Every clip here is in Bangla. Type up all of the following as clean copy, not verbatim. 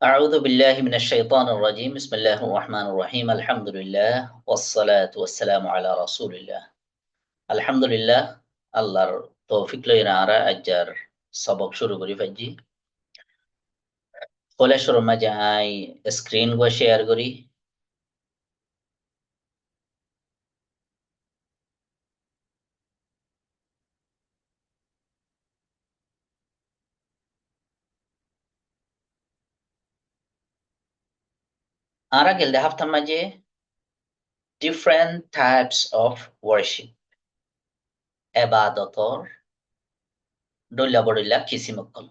أعوذ بالله من الشيطان الرجيم بسم الله الرحمن الرحيم الحمد لله والصلاة والسلام على رسول الله الحمد لله আল্লাহর তৌফিক লইরা আরা আজ্জার সবক শুরু করি ফেজি ফলে শুরু মাঝে আই স্ক্রিন গো শেয়ার করি আরা গেলদে হাফতার মাঝে different types of worship এবাদতর ডইলা বড়ইলা কিসিম কল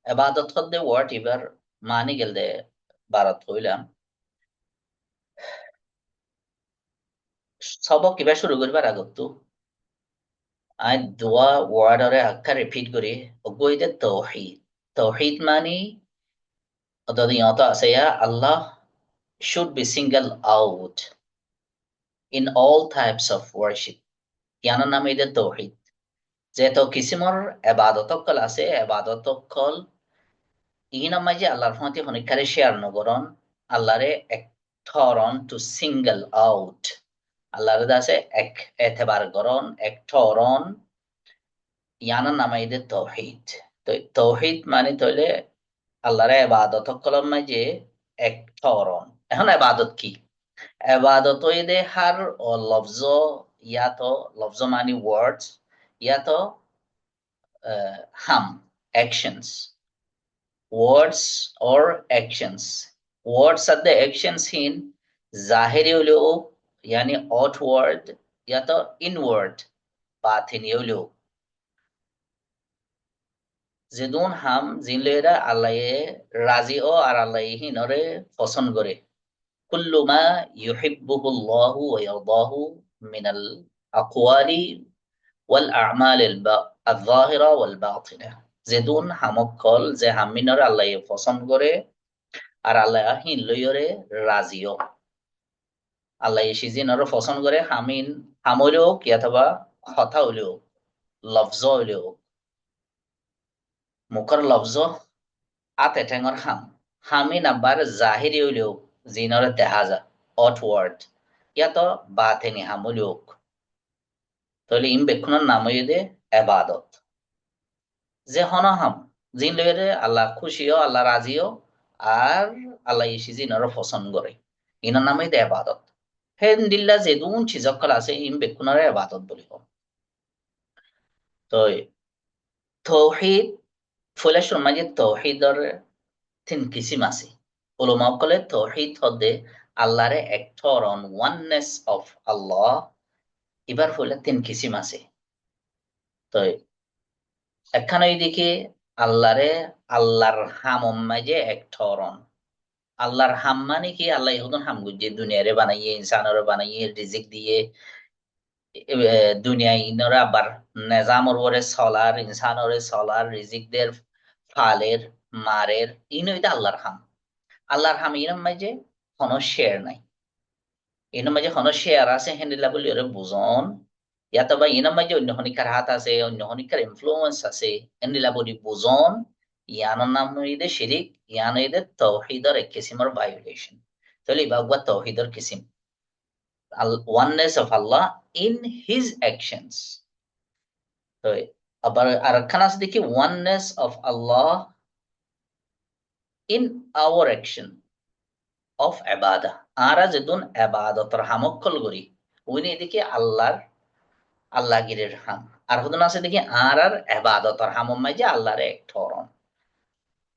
এবাদত হদ্দে ওয়ার্ড এবার মানি গেলদে বারাত হইলাম সবক এবার শুরু করিবার আগত আই দোয়া ওয়ার্ডরে আক্কা রিপিট করি ওগোইদে তৌহিদ তৌহিদ মানি অর্থাৎ ইয়ত আছে আল্লাহ should be singled out in all types of worship ইয়ানোর নাম ইদে তৌহিদ যেহেতু কিসিমর এবাদতকল আছে এবাদতকল ইনার মাঝে আল্লাহর ফতে হনিকারে শেয়ার নগরণ আল্লাহরে এক ধরন টু সিঙ্গল আউট আল্লাহরে দাসে এক এতেবার গরণ এক ধরন ইয়ানোর নাম ইদে তৌহিদ তো তৌহিদ মানে তইলে আল্লাহরে এবাদতকলর মাঝে এক ধরন এখন এবাদত কি এবাদত দে হার ও লফজ ইয়াতো লফজ মানি ওয়ার্ডস ইয়াতো হাম actions words or actions words are the actions in zahiri holo yani outward yato inward batini holo যেদুন হাম জিনলেরা আল্লাহে রাজি ও আর আল্লাহ হিনরে পছন্দ করে كل ما يحبه الله ويرضاه من الأقوال والأعمال الظاهرة والباطنة যেদুন হামক কল যে হামিনর আল্লাহ পছন্দ করে আর আল্লাহ হিন লইরে রাজিও আল্লাহ সিজিনর পছন্দ করে হামিন হামলেও কি অথবা কথা হলেও লফজ হলেও মুখর লফজ আতে ঠেঙর হামিন আবার জাহিরি হইলেও জিনর দেখা যা আউটওয়ার্ড ইয়াত বাতেনি হামলেও তাহলে ইম বেক্ষণের নাম হইলে এবাদত যে হনহাম জিন লইরে আল্লাহ খুশিও আল্লাহ রাজিও আর আল্লাহ ইসি জিনর পছন্দ করে ইনার নাম হইলে এবাদত হেন দিল্লা যেদুন চিজকল আছে ইম বেক্ষণের এবাদত বলি তো তৌহিদ ফুলেশ্বর মাঝে তৌহিদর তিন কিসিম আছে উলামা কলে তৌহিদ হদে আল্লাহরে এক ধরন ওয়াননেস অফ আল্লাহ এবার ফুলে তিন কিসিম আছে তো একখানে দিকে আল্লাহর হাম মাঝে এক ধরন আল্লাহর হাম মানে কি আল্লাহ এখন হাম গুজে দুনিয়ারে বানাইয়ে ইনসানরে বানাইয়ে রিজিক দিয়ে দুনিয়ায় ইনরা আবার নেজামর ওরে সলার ইনসানরে সলার রিজিকদের ফালের মারের ইনইটা আল্লাহর হাম ইনাম মাঝে কোনো শেয়ার নাই ইনাম মাঝে কোনো শেয়ার আছে হেন্ডিলা বলি ওরে বুঝন ইয়াতো বা ইনাম মাঝে অন্য হনিকার হাত আছে অন্য হনিকার ইনফ্লুয়েন্স আছে হেন্ডিলা বলি বুঝন ইয়ানোর নাম ইদে শিরিক ইয়ানো ইদে তৌহিদর এক কিসিমর ভায়োলেশন তাহলে ইবাগুয়া তৌহিদর কিসিম oneness of Allah in his actions তো আবার আরেকখান আছে দেখি oneness of Allah in our action of ibadah আরা যেদুন ইবাদতর হামক্কল করি উনি এদিকে আল্লাহগিরের হাম আর হুদুন আছে দেখি আর ইবাদতর হাম মাঝে আল্লাহর এক ধরন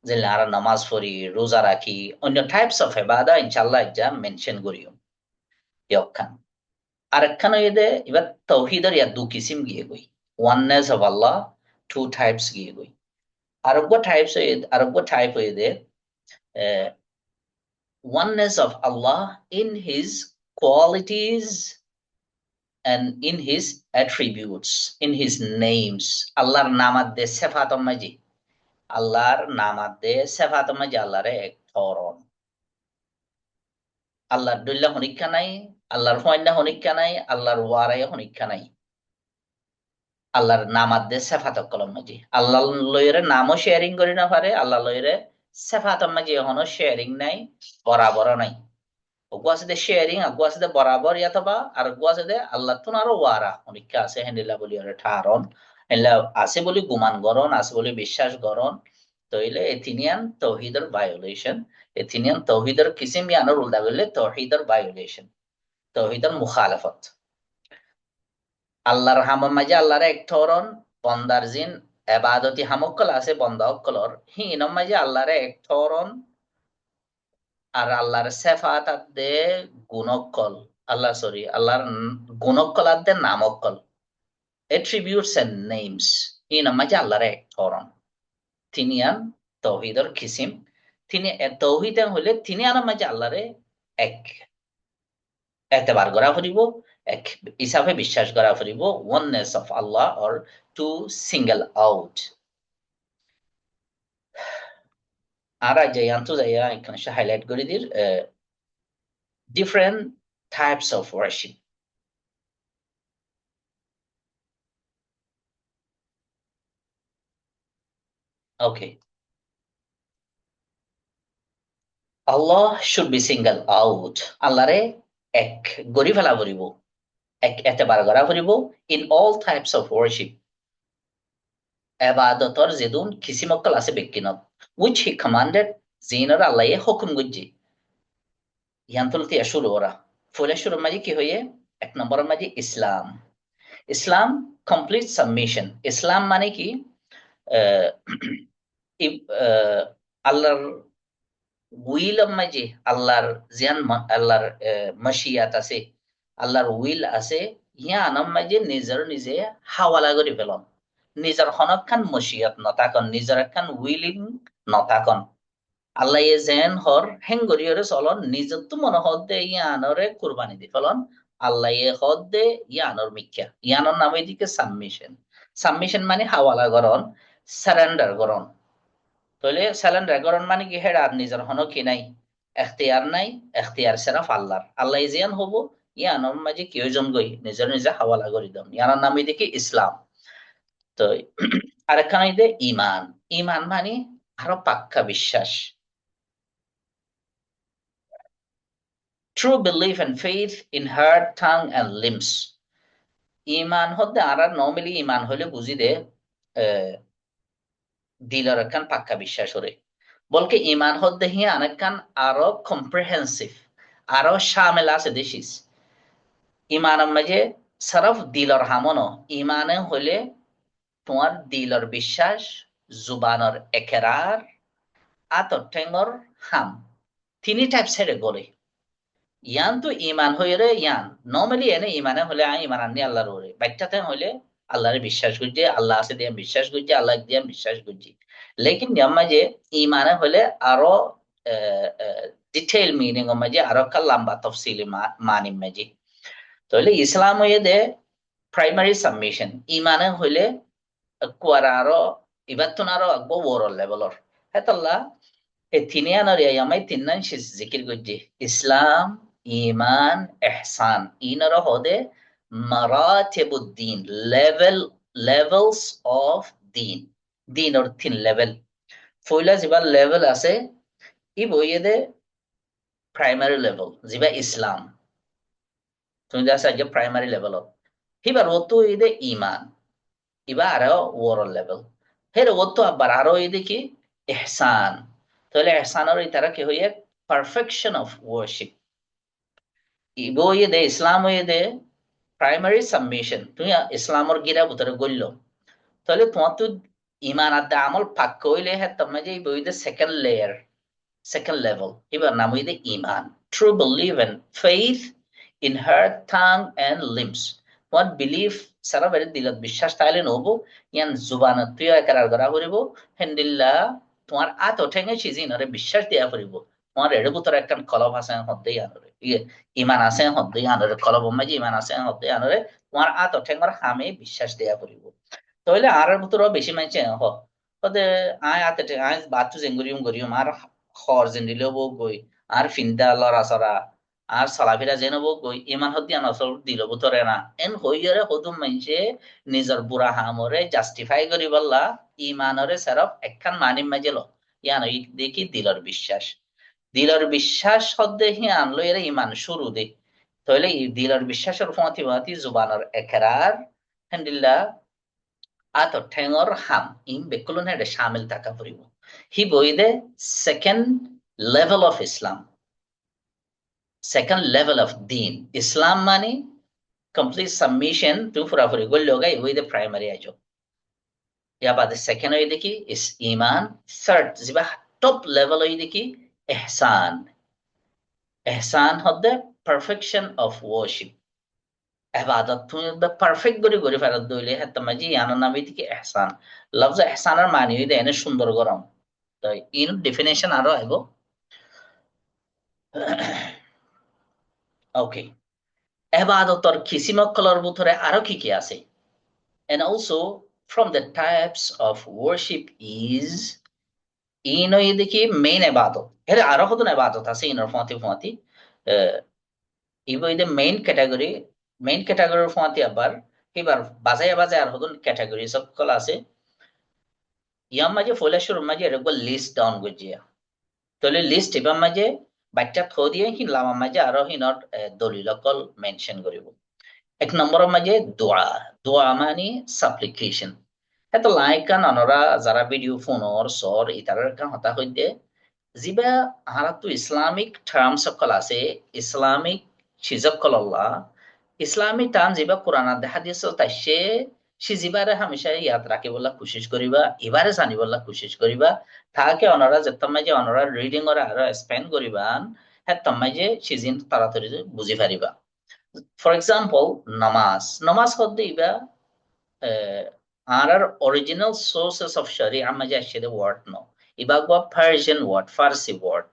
যে আর নামাজ পড়ি রোজা রাখি অন্য টাইপস অফ ইবাদা ইনশাআল্লাহ যা মেনশন করিও ইয়খান আরেকখান এদে এবার তৌহিদের ইয়া দু কিসিম গিয়ে গই oneness of Allah two types গিয়ে গই আরোগ্য টাইপ এদে oneness of Allah in his qualities and in his attributes, in his names. আল্লাহর নামাদে সেফাত মাঝি আল্লাহর নামাদে সেফাত মাঝি আল্লাহর এক ধরন আল্লাহর দুল্লা হনিকা নাই আল্লাহর ফয়না হনিকা নাই আল্লাহর ওয়ারাই হনিকা নাই আল্লাহর নামাদে সেফাত কলম মাঝি আল্লাহ লইরে নামও শেয়ারিং করি না পারে আল্লাহ লইরে সেফাতর মাঝে এখনো শেয়ারিং নাই, বরাবর নাই। ওগু আছে দে শেয়ারিং, আগু আছে দে বরাবর ইয়াতবা, আর আগু আছে দে আল্লাহ তুন আরো ওয়ারা অনেকটা আছে হেন্দিলা বলি ওরে ঠারন, হেনলা আছে বলি গুমান গরন, আছে বলি বিশ্বাস গরন। তইলে এথিনিয়ান তৌহিদের ভায়োলেশন, এথিনিয়ান তৌহিদের কিসিম ইয়ানোর উল্টা করলে তৌহিদের ভায়োলেশন, তৌহিদের মুখালাফত। আল্লাহর হামর মাঝে আল্লাহর এক ধরন, বন্দার জিন এবাদতি হামক্কল আছে বন্দা অক্কলর, হিনম মাঝে আল্লাহর এক ধরন, আর আল্লাহর সেফাত আদে গুণক্কল, আল্লাহ সরি আল্লাহর গুণক্কল আদে নামক্কল, attributes and names, হিনম মাঝে আল্লাহর এক ধরন। তিনি আন তৌহিদর কিসিম, তিনি তৌহিদ হইলে তিনি আনার মাঝে আল্লাহরে এক এতেবার করা ফুরিব, এক হিসাবে বিশ্বাস করা ফুরিব, oneness of Allah or to single out. আর যাই আনতো যাইয়া এখানে হাইলাইট করে দির different types of worship. Okay, Allah should be single out, আল্লাহরে এক গড়ি ফেলা ফুরিব, এক এতেবার করা ফুরিব in all types of worship, এবাদতর যেদুন কিসিমক্কল আছে বেক্কিনত, which he commanded, জিনর আল্লাহ হুকুম গুজি ইয়ান্তলতি শুরু ওরা ফুলে শুরুর মাঝে কি হয়ে, এক নম্বরের মাঝে ইসলাম। ইসলাম কমপ্লিট সাবমিশন, ইসলাম মানে কি আহ, আল্লাহর উইল মাঝে আল্লাহর জিয়ান আল্লাহর মশিয়াত আছে, আল্লাহর উইল আছে, ইয়া আনাম মাঝে নিজের নিজে হাওয়ালা করে ফেলন, নিজের হনকান মশিয়াত নতাকন, নিজের একখান উইলিং নতাকন, আল্লাহ ইয়ে যেন হর হেঙ্গরিয়রে চলন, নিজের তো মনে হদ্দে ইয়ানরে কুরবানি দি ফেলন, আল্লাহ ইয়ে হদ্দে ইয়ানর মিথ্যা, ইয়ানর নামে দিকে সাবমিশন। সাবমিশন মানে হাওয়ালা গরন, সারেন্ডার গরন। তাহলে সারেন্ডার গরন মানে কি, হেড আর নিজের হন কি নাই, এখতিয়ার নাই, এখতিয়ার সেরাফ আল্লাহর, আল্লাহ জিয়ান হবো ইয়ানর মাঝে কেউ জন গই নিজের নিজে হাওয়ালা করি দম, ইয়ানর নামে দিকে ইসলাম। তো আরেকখানে ইমান, ইমান মানে আরো পাক্কা বিশ্বাস, true belief and faith in heart, tongue, and limbs. ইমান হতে আর নর্মালি ইমান হলে বুঝি দে দিলের একখান পাক্কা বিশ্বাস হরে, বলকে ইমান হতে হি আনেকখান আরো কম্প্রিহেন্সিভ, আরো শামেল আছে দেশিস। ইমানের মাঝে সরফ দিলর হামনো, ইমানে হলে তোমার দিলর বিশ্বাস, জুবানর একেরার, আতর ঠেঙ্গর হাম, তিনি টাইপ সাইডে গলে। ইয়ান তো ইমান হইরে ইয়ান নর্মালি এনে ইমানে হলে আই ইমান আনি আল্লাহর ওরে বাচ্চাতে হইলে আল্লাহরে বিশ্বাস করছে, আল্লাহ আছে দিয়ে বিশ্বাস করছে, আল্লাহ দিয়ে বিশ্বাস করছি। লেকিন মাঝে ইমানে হলে আরো ডিটেইল মিনিং মাঝে আরো কাল লম্বা তফসিলি মানি মাঝে। তাহলে ইসলাম হয়ে দে প্রাইমারি সাবমিশন, ইমানে হইলে কুয়ারা আরো ইবাদ তো আরো আগবো ওভারঅল লেভেলর হেতাল্লাহ তিনিয়ানোর ইয়ামাই তিন্নান জিকির করছে, ইসলাম, ইমান, এহসান, ইনার হদে মারাতিবুদ্দিন, লেভেল, লেভেলস অফ দিন, দিনর তিন লেভেল। ফইলা যিবা লেভেল আছে ই বইয়ে দে প্রাইমারি লেভেল যিবা ইসলাম, তুমি যা যে প্রাইমারি লেভেলত হিবার ওতো ইদে ইমান, ইবা আরো ওভারঅল লেভেল, হের ওতো আবার আরো ইদে কি ইহসান। তাহলে এহসানের ইতারা কি হইয়া পারফেকশন অফ ওয়ার্শিপ। ইবো ইয়ে দে ইসলাম হয়ে দে প্রাইমারি সাবমিশন, তুমি ইসলামর গিরা ভিতরে গল্য, তাহলে তোমার তো ইমান আদা আমল পাক্ক হইলে হ্যাঁ তোমার যে বই দে সেকেন্ড লেয়ার, সেকেন্ড লেভেল, এবার নাম হইতে ইমান, true belief and faith in heart, tongue and limbs. তোমার বিলিফ সারা বেড়ে দিলত বিশ্বাস তাইলে নব, ইয়ান জুবানত তুই একার করা করিব, হেন্দিল্লা তোমার আত ঠেঙে সিজি নরে বিশ্বাস দিয়া করিব, তোমার এর ভিতরে একটা কলব আছে হদ্দেই আনরে, ইমান আছে হদ্দেই আনরে, কলব মাঝে ইমান আছে হদ্দেই আনরে, তোমার আত ঠেঙর হামে বিশ্বাস দিয়া করিব। তাহলে আর ভিতরে বেশি মানছে হদে আয় আতে আয় বাতু জেঙ্গুরিয়ম গরিয়ম আর খর জেন্দিলেও বউ গই, আর ফিন্দা লড়াচড়া, আর চলাফেরা যেন বউ গই, ইমান হদ্দি আনসল দিল ভিতরে না, এন হইয়রে হদুম মানছে নিজর বুড়া হামরে জাস্টিফাই করি বললা ইমানরে সেরফ একখান মানিম মাঝে ল, ইয়ানো দেখি দিলর বিশ্বাস, দিলর বিশ্বাস হদ্দে হি আনলো এরা ইমান শুরু দে, তাহলে এই দিলর বিশ্বাসের ফতি ফতি জুবানর একরার হান্দিল্লা আত ঠেঙর হাম ইন বেকুলন হেডে শামিল থাকা পড়িব। হি বইদে second level of Islam, second level of দিন ইসলাম মানে complete submission to পুরাপুরি গল্য গাই ওই দে প্রাইমারি আইজ। या बाद सेकेंड होई देखी इस ईमान, थर्ड जिबा टॉप लेवल होई देखी एहसान, एहसान হদ্দে perfection of worship, ইবাদত তুমি পারফেক্ট করে করে ফেরত দইলে হাত্তা মাঝি ইয়ানোর নামে দেখি এহসান, লফজ এহসানের মানে হইতে এনে সুন্দর গরম, তো ইন ডেফিনেশন আরো আইব। ওকে, ইবাদতর কিসিমকলর ভিতরে আরো কি কি আছে, and also from the types of worship is ইনো দেখি মেইন এবাদত, এর আরো হতো এবাদত আছে ইনোর ফতি ফতি ইবো ইদে মেইন ক্যাটাগরির ফতি আবার এবার বাজায় বাজায় আর হতো ক্যাটাগরি সকল আছে। ইয়াম মাঝে ফলেশ্বর মাঝে এরকম লিস্ট ডাউন গজিয়া, তাহলে লিস্ট এবার মাঝে বাচ্চা থো দিয়ে হিনলাম মাঝে আরো হিনর দলিলকল মেনশন করিব। এক নম্বরের মাঝে দোয়া, দোয়া মানে সাপ্লিকেশন, এত লাইকান অনরা যারা ভিডিও ফোনর সর ইতারের কান হতা হইতে জিবা হারাতু ইসলামিক টার্ম সকল আছে, ইসলামিক সিজকল আল্লাহ ইসলামী টান জিবা কোরআন হাদিস তাইছে সে জিবারে হামেশা ইয়াদ রাখি বললা কোশিশ করিবা, এবারে জানি বললা কোশিশ করিবা, তাকে অনরা যেতাম যে অনরা রিডিং ওরা আরো স্পেন্ড করিবান হ্যাঁ তাম্মাই যে সিজিন তাড়াতাড়ি বুঝি পারিবা। ফর এক্সাম্পল নামাজ, নামাজ হদ্দে ইবা আর অরিজিনাল সোর্সেস অফ শরিয়া মাঝে আসছে ওয়ার্ড ন, ইবা গো পার্সিয়ান ওয়ার্ড, ফার্সি ওয়ার্ড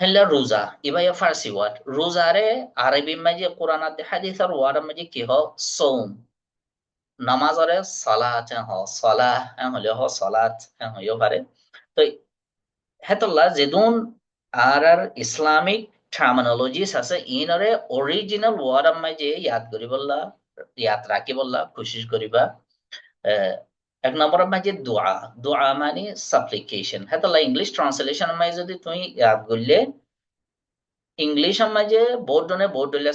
হেলা রোজা, ইবা ইয়া ফার্সি ওয়ার্ড রোজারে আরবি মাঝে কোরআন হাদিসের ওয়ার্ড মাঝে কি হ সৌম, নামাজরে সালাত হ সালাহ হলে হ সালাত হইও পারে। তো হেতল্লা যেদুন আর ইসলামিক টার্মিনোলজিস আছে ইনরে অরিজিনাল ওয়ার্ড মাঝে ইয়াদ করি বললা, ইয়াদ রাখি বললা কোশিশ করিবা। আহ, এক নম্বরের মাঝে দোয়া, দোয়া মানে সাপ্লিকেশন, হেতল্লা ইংলিশ ট্রান্সলেশন মাঝে যদি তুমি ইয়াদ করলে ইংলিশ মাঝে বোর্ডনে বোর্ড হইলে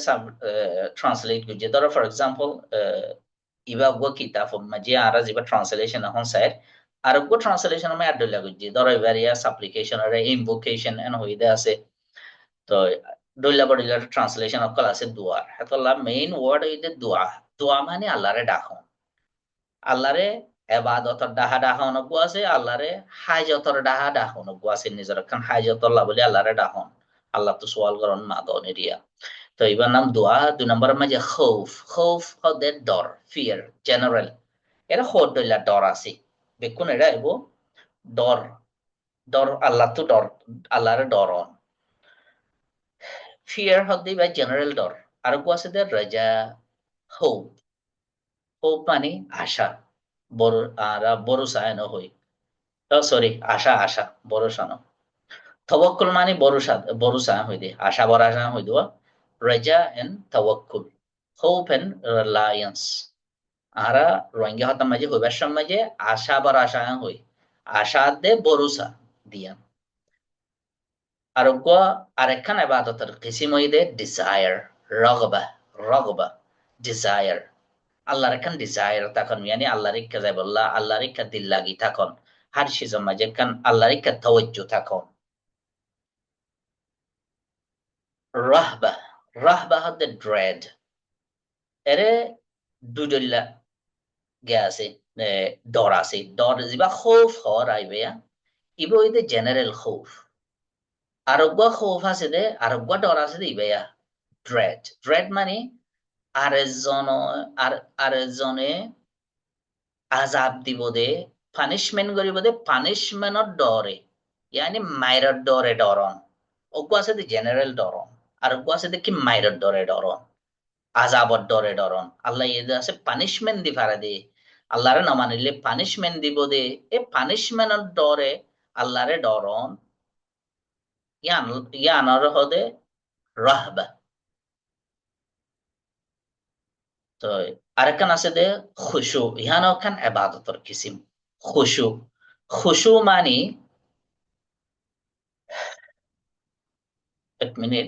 ট্রান্সলেট করছে, ধরো ফর এক্সাম্পল ইবা গো কিতাব মাঝে আর যেবা ট্রান্সলেশন এখন স্যার আর গো ট্রান্সলেশন মে অ্যাড হইলা করছে, ধরো এবার ইয়া সাপ্লিকেশন আর ইনভোকেশন এন হইতে আছে। তো ডইলা বডিলা ট্রান্সলেশন অকল আছে দোয়া, হেতলা মেইন ওয়ার্ড হইতে দোয়া, দোয়া মানে আল্লাহরে ডাকন, আল্লাহরে এবাদতর ডাহা ডাহা অনগু আছে, আল্লাহরে হাজতর ডাহা ডাহা অনগু আছে, নিজের খান হাজতল্লাহ বলে আল্লাহরে ডাহন, আল্লাহ তো সোয়াল করন মা দন এরিয়া। তো এবার নাম দোয়া। দুই নম্বরের মাঝে খৌফ, খৌফ হদের ডর, ফিয়ার জেনারেল, এরা হদ দইলা ডর আছে বেকুন এরা এব ডর, ডর আল্লাহ তো ডর, আল্লাহরে ডরন। ফিয়ার হদ্দি বা জেনারেল ডর, আর গো আছে দে রাজা, হোপ, হোপ মানে আশা, বড় আর ভরসা এন হই, সরি আশা, আশা ভরসা ন, তওয়াক্কুল মানে ভরসা, ভরসা হই দে আশা ভরসা হই দেওয়া, রাজা এন্ড তওয়াক্কুল, হোপ এন্ড রিলায়েন্স। আরা রোহিঙ্গা হতাম মাঝে হইবার সময় মাঝে আশা ভরসা হই, আশা দে ভরসা দিয়া। আর গো আরেকখান ইবাদতের কিসিম হই দে ডিজায়ার, রগবা, রগবা ডিজায়ার, আল্লাহর একখান ডিজায়ার তখন মানে আল্লাহর ইচ্ছা যাই বললা আল্লাহর ইচ্ছা দিল লাগি তখন হার সিজন মাঝে কান আল্লাহর ইচ্ছা তাওয়াজ্জু তখন। রাহবা, রাহবা হতে ড্রেড, এরে দুইডল্লা গে আছে ডর আছে, ডর যা খৌফ হর আইবে ইবো ইদে জেনারেল খৌফ, আরোগ্য খৌফ আছে দে আরোগ্য ডর আছে দে ইবেয়া ড্রেড, ড্রেড মানে আরেকজন আর আরেকজনে আজাব দিব দে, পানিশমেন্ট করিব দে, পানিশমেন্টর ডরে ইয়ানি মাইরর ডরে ডরন, ওগো আছে দে জেনারেল ডরন, আর ওগো আছে দে কি মাইরর ডরে ডরন, আজাবর ডরে ডরন, আল্লাহ ইয়ে আছে পানিশমেন্ট দি ফারা দে, আল্লাহরে না মানিলে পানিশমেন্ট দিব দে, এ পানিশমেন্টর ডরে আল্লাহরে ডরন, ইয়ান ইয়ানর হদে রাহবা। তো আরেকখান আছে দে খুশু, ইহান খান এবাদতর কিসিম, খুশু, খুশু মানি এক মিনিট।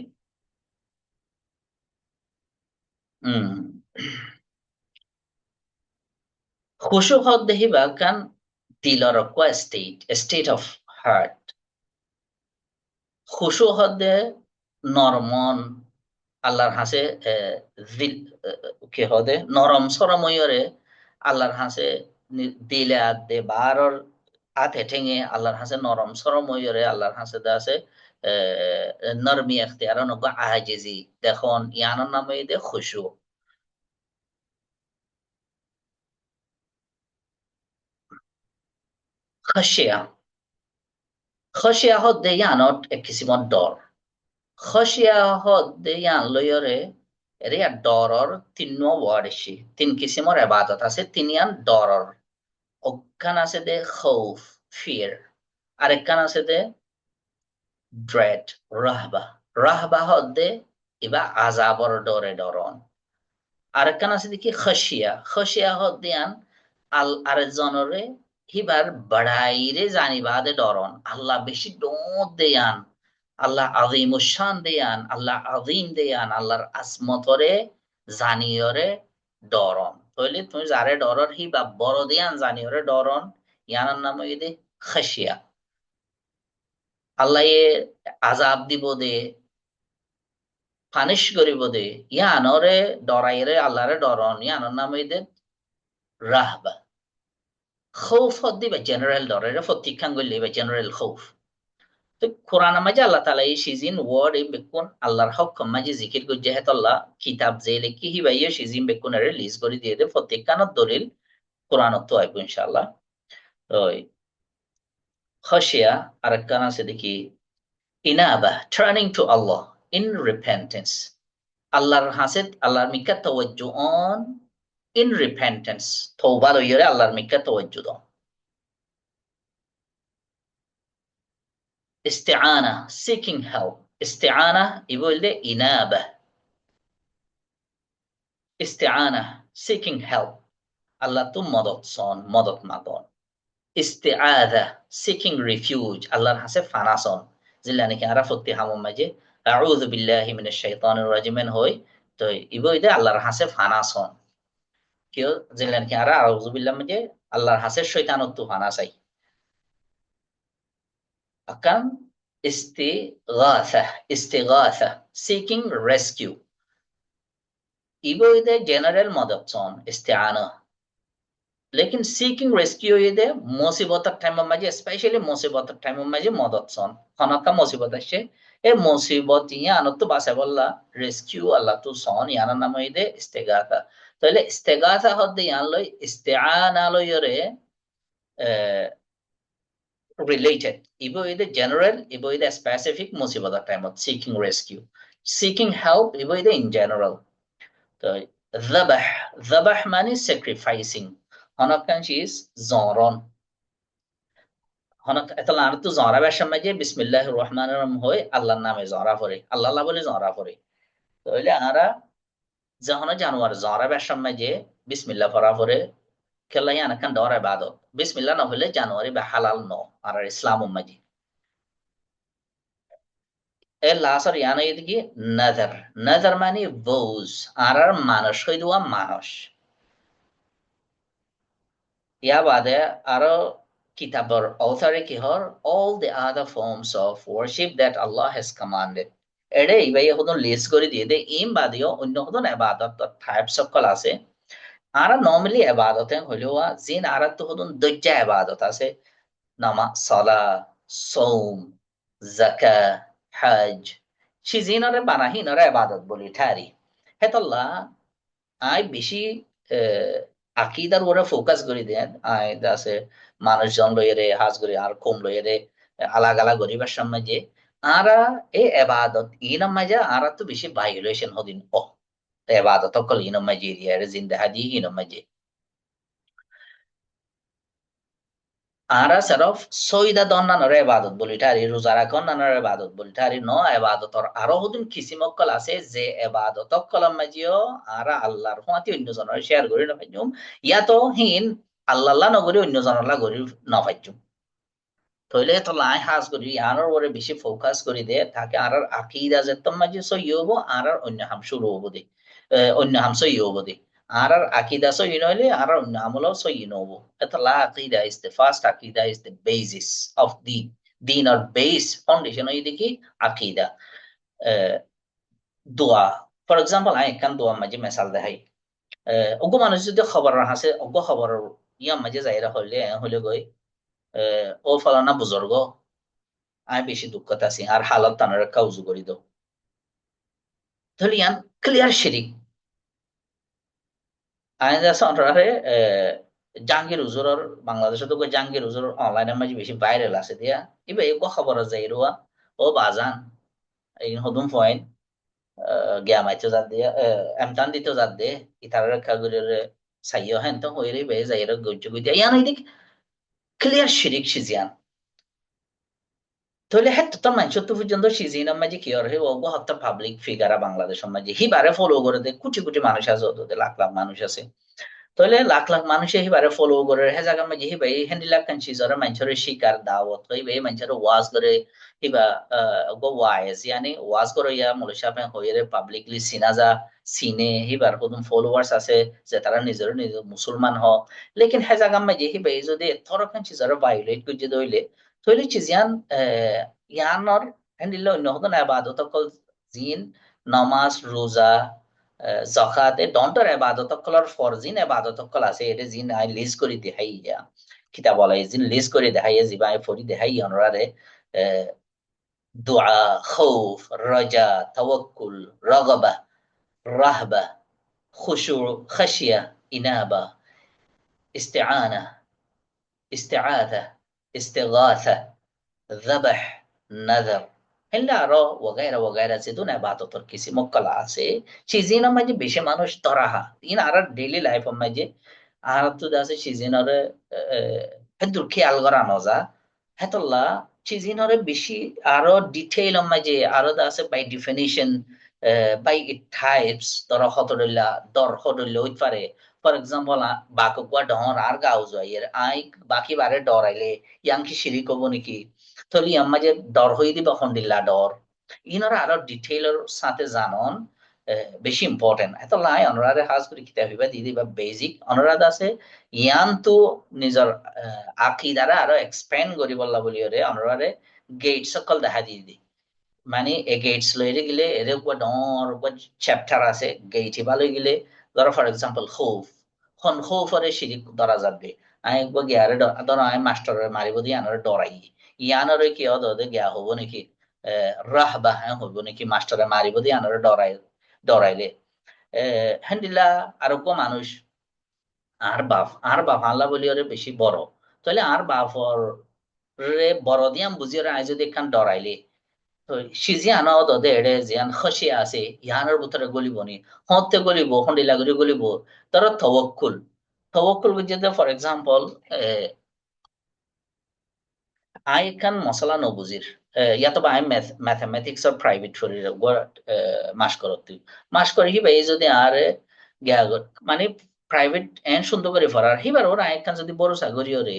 হুম। খুশু হদ দেহিবা কান দিলর কোয়া স্টেট অফ হার্ট। খুশু হদে নরমন আল্লাহর হাসে দিল কি হদে নরম সরময়রে আল্লাহর হাসে দিলে আদে বারর আতে ঠেঙে আল্লাহর হাসে নরম সরময়রে আল্লাহর হাসে দাসে নরমি এখতিয়ার নগো আহাজিজি দেখুন ইয়ানোর নামে দে খুশু। খসিয়া খসিয়া হদে ইয়ানত এক কিসিমত ডর। খসিয়া হদে ইয়ান লয়রে এর ইয়া ডরর তিন ওয়ার্ড এসি তিন কিসিমর এবাদত আছে তিনিয়ান ডরর। অজ্ঞান আছে দে খৌফ ফিয়ার, আরেকখান আছে দে ড্রেড রাহবা। রাহবা হদ্দে ইবা আজাবর ডরে ডরন। আরেকখান আছে দেখি খসিয়া, খসিয়া হদ্দিয়ান আরেকজনরে হিবার বাড়াইরে জানিবাদে ডরন আল্লাহ বেশি ডোঁত দেয়ান, আল্লাহ আজিমুসান দেয়ান, আল্লাহ আজিম দেয়ান, আল্লাহর আসমতরে জানিয়রে ডরন। তাহলে তুমি যারে ডরর হিবা বড় দেয়ান জানিয়রে ডরন, ইয়ানার নাম হইদে খসিয়া। আল্লাহ এ আজাব দিব দে, পানিশ করিব দে, ইয়ানরে ডরাইরে আল্লাহরে ডরন, ইয়ানোর নাম হইদে রাহবা। খৌফ হদ্দি বা জেনারেল ডরের প্রতীক্ষান করলে বা জেনারেল খৌফ। তো কোরআন মাঝে আল্লাহ তালা এই সিজিন ওয়ার্ড এই বেকুন আল্লাহর হক মাঝে জিকির করছে হেতল্লাহ কিতাব যে লেখি হিবাইয়ে সিজিন বেকুন এর লিস্ট করে দিয়ে দে প্রতীক্ষানত দলিল কোরআন তো আইব ইনশাআল্লাহ। ওই খসিয়া আরেকখান আছে দেখি ইনাবা turning to Allah in repentance. আল্লাহর হাসেদ আল্লাহর মিকা তাওয়াজ্জু অন ইন রিপেন্টেন্স, তওবা লইরে আল্লাহর মিকা তাওয়াজ্জু দাও। ইস্তিআনা সিকিং হেল্প, ইস্তিআনা ইবলদে ইনাবা। ইস্তিআনা সিকিং হেল্প আল্লাহ তো মদত সন মদত মাতন। ইস্তিআযা সিকিং রিফিউজ আল্লাহর হাসে ফানাসন, জিল্লা নাকি আরা ফত্তি হামুম মাঝে আউযু বিল্লাহি মিনাশ শাইতানির রাজিমেন হই। তো ইবইদে আল্লাহর হাসে ফানাসন কেউ জিল্লা নাকি আরা আউযু বিল্লাহ মাঝে আল্লাহর হাসে শয়তানত তো ফানাসাই। akan istighatha seeking rescue ibo ide general madad son isti'ana, लेकिन seeking rescue ide musibatar time maje especially musibatar time maje madad son hanaka musibat ashe e musibat ya anotto basa bolla rescue allah tu son yana nam ide istighatha। তাহলে istighatha হদ্দে ইয়ান লই isti'ana লইরে related ibo ide general ibo ide specific musibat time of seeking rescue, seeking help ibo ide in general। তো ذبح ذبح মানে sacrificing, হনকান is জরন হনক এতলা আর তো জরা বেশম মাঝে বিসমিল্লাহির রহমানির রহিম হয় আল্লাহর নামে জরা পড়ে আল্লাহ আল্লাহ বলে জরা পড়ে। তাহলে আরা যখন জানোয়ার জরা বেশম মাঝে বিসমিল্লাহ পড়া পড়ে খেলাই আনাকান ডর ইবাদত বিসমিল্লাহ না হলে জানুয়ারি বা হালাল ন আর ইসলাম মাঝে এর লাস্ট ইয়ানো এদিকে নাজার। নাজার মানে ভোজ আর আর মানুষ হই দেওয়া মানুষ। ইয়া বাদে আরো কিতাবর author কিহর all the other forms of worship that Allah has commanded এডে ইবাই হদন লিস্ট করে দিয়ে দে ইম বাদিও অন্য হদন ইবাদত টাইপ সকল আছে। আর নরমালি ইবাদতে হইলো জিন আর তো হদন দজ্জা ইবাদত আছে নামা সালা সওম যাকা হজ সিজিনরে বানাহিনরে ইবাদত বলি ঠারি হেতল্লা আই বেশি আকিদার ওরা ফোকাস করে দেন আই আছে মানুষজন লইরে হাজ করে আর কম লইরে আলাগ আলাগ গরিবের সামনে যে আরা এ এবাদত ইনাম মাঝে আরা তো বেশি ভাইলেশন হদিন ও এবাদত কল ইনাম মাঝে এর জিন্দাহাদি ইনাম মাঝে আরা সরফ সইদা দন্নানর এবাদত বলি ঠারি রোজা রাখন নানার এবাদত বলি ঠারি ন এবাদতর আরো হদিন কিসিমক্কল আছে যে এবাদত কলম মাজিও আরা আল্লাহর হুয়াতি অন্য জনের শেয়ার করি না পাইজুম ইয়া তো হিন আল্লাহ নগরী অন্য জনলা গরি না পাইজুম। তাহলে তো লাই হাজ করি আনার ওরে বেশি ফোকাস করি দে তাকে আর আকিদা যে তোমা যে সই হবো আর অন্য হাম শুরু হবো দে অন্য হাম সই হবো দে আর আকিদা সই নইলে আর অন্য আমল সই নবো এত লা আকিদা ইজ দ্য ফার্স্ট আকিদা ইজ দ্য বেসিস অফ দিন দিন আর বেস ফাউন্ডেশন ওই দেখি আকিদা দোয়া ফর এক্সাম্পল আই কান দোয়া মাঝে মেসাল দেখাই অগো মানুষ যদি খবর রাখাছে অগো খবর ইয়া মাঝে যাইরা হইলে হইলে গই ও ফলানা বুজুর্গ আই বেশি দুঃখত আছি আর হালত তানারে কাউজু করি দাও তাহলে ইয়ান ক্লিয়ার শিরিক আই আছে অন্তরারে জাহাঙ্গীর হুজুরর বাংলাদেশে তো জাহাঙ্গীর হুজুর অনলাইনের মাঝে বেশি ভাইরাল আছে দিয়া ইবে এক খবর যাই রুয়া ও বাজান এই হদুম পয়েন্ট গিয়া মাইতো যাত দিয়ে এমতান দিতে যাত দে ইতারে কাগুরে সাইয় হেন তো হইরে বে যাই রে গজ্জ গই ইয়ান ইদিক ক্লিয়ার শিরিক সিজিয়ান তাহলে হ্যাঁ তো মানুষ তো পর্যন্ত সিজিনের মাঝে কি আর ওগো হত্যা পাবলিক ফিগারা বাংলাদেশের মাঝে হিবারে ফলো করে দে কোটি কোটি মানুষ আছে ওদের লাখ লাখ মানুষ আছে তাহলে লাখ লাখ মানুষে হিবারে ফলো করে হে জায়গা মাঝে হিবাই হেন্দি লাখ কান সিজরে মানুষের শিকার দাওয়াত হইবে মানুষের ওয়াজ করে হিবা গো ওয়াইজ ইয়ানি ওয়াজ করে ইয়া মুলসা পে হইরে পাবলিকলি সিনা যা সিনে হিবার কদম ফলোয়ার্স আছে যে তারা নিজের নিজের মুসলমান হ লেকিন হে জায়গা মাঝে হিবাই যদি থরকান সিজরে ভায়োলেট করে দইলে তাহলে চিজিয়ান ইয়ানর হেন্দিল অন্য হতো না আবাদত কল জিন নামাজ রোজা জাকাত এ ডন্টর এবাদত কলর ফরজিন এবাদত কল আছে এটা জিন আই লিস্ট করে দেখাই ইয়া কিতাব বলে জিন লিস্ট করে দেখাই জিবাই ফরি দেখাই অনরারে দোয়া খৌফ রাজা তাওয়াক্কুল রাগাবা রাহবা খুশু খাশিয়া ইনাবা ইস্তিআনা ইস্তিআথা ইস্তিগাথা ذبح نذر هلا আরো وغيرها وغيرها যেদুন ইবাদতর কিছু মক্কলা আছে সিজিন মাঝে বেশি মানুষ তরাহা ইন আর ডেইলি লাইফ মাঝে আর তো আছে সিজনরে হেদুর খেয়াল করা নজা হেতল্লা সিজনরে বেশি আরো ডিটেইল মাঝে আরো আছে by definition by eight types দর হতরল্লা দর হদল্লা হইতে পারে ফর এক্সাম্পল বাকুয়া ডর আর গাও জয়ের আই বাকি বারে ডরাইলে ইয়াংকি সিঁড়ি কব নাকি তলি আম্মা যে ডর হয়ে দিবা হন্ডিল্লা ডর ইনারা আরো ডিটেইলের সাথে জানন বেশি ইম্পর্টেন্ট এত লাই অনরারে হাজ করে কিতাব হইবা দি দিবা বেসিক অনুরাধ আছে ইয়ান তো নিজৰ আকিদারা আরো এক্সপেন্ড করি বললা বলি ওরে অনুরারে গেট সকল দেখা দি দি মানে এ গেটস লইরে গেলে এর উপর ডর উপর চ্যাপ্টার আছে গেট হিবালৈ গেলে ধরো ফর এক্সাম্পল খৌফ খন খৌফরে শিরিক ধরা যাবে আমি একবার গিয়ারে ধরো আমি মাস্টারে মারিব দিয়ে আনারে ডরাই ইয়ানরে কি হদে গিয়া হব নাকি রাহ বা হ্যাঁ হইব নাকি মাস্টারে মারিব দিয়ে আনারে ডরাইলে হ্যান্ডিলা আর মানুষ আর বাপ আল্লাহ বলি ওরে বেশি বড় তাহলে আর বাপর রে বড় দিয়াম বুঝি ওরা আই যদি এখান ডরাইলে তো সিজিয়ান দে এড়ে জিয়ান খসি আছে ইহানের ভিতরে গলিব নি হতে গলিব হন্ডিলা করে গলিব তার তওয়াক্কুল তওয়াক্কুল বুঝতে ফর এক্সাম্পল আই কান মশলা নবুজির ইয়াতো বা আই ম্যাথমেটিক্স আর প্রাইভেট শরীর মাস করতে মাস করে হিবা এই যদি আর গিয়া মানে প্রাইভেট এন্ড সুন্দর করে ফরার হিবার ওরা আই কান যদি বড় সাগরীয় রে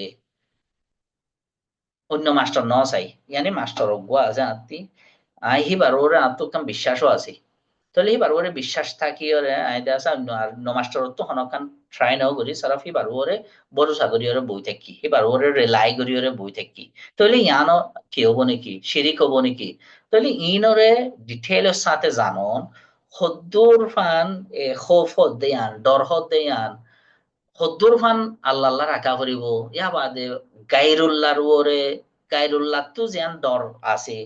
অন্য মাস্টার ন চাই ইয়ানি মাস্টার অজ্ঞ আছে আত্মি আই হিবার ওরা আত্মকাম বিশ্বাসও আছে তাহলে হিবার ওরে বিশ্বাস থাকি ওরে আইদা আছে আর ন মাস্টার তো হনকান ট্রাই নাও করি সারা হিবার ওরে বড় সাগরি ওরে বই থাকি হিবার ওরে রেলাই করি ওরে বই থাকি তাহলে ইয়ানো কি হবো নাকি শিরিক হবো নাকি তাহলে ইনরে ডিটেইলের সাথে জানন হদ্দুর ফান খৌফ হদ্দেয়ান ডর হদ্দেয়ান হদ্দুর ফান আল্লাহ আল্লাহ রাখা করিব ইয়া বাদে গাইরুল্লাহর ওরে গাইরুল্লাহ তো যেন ডর আছে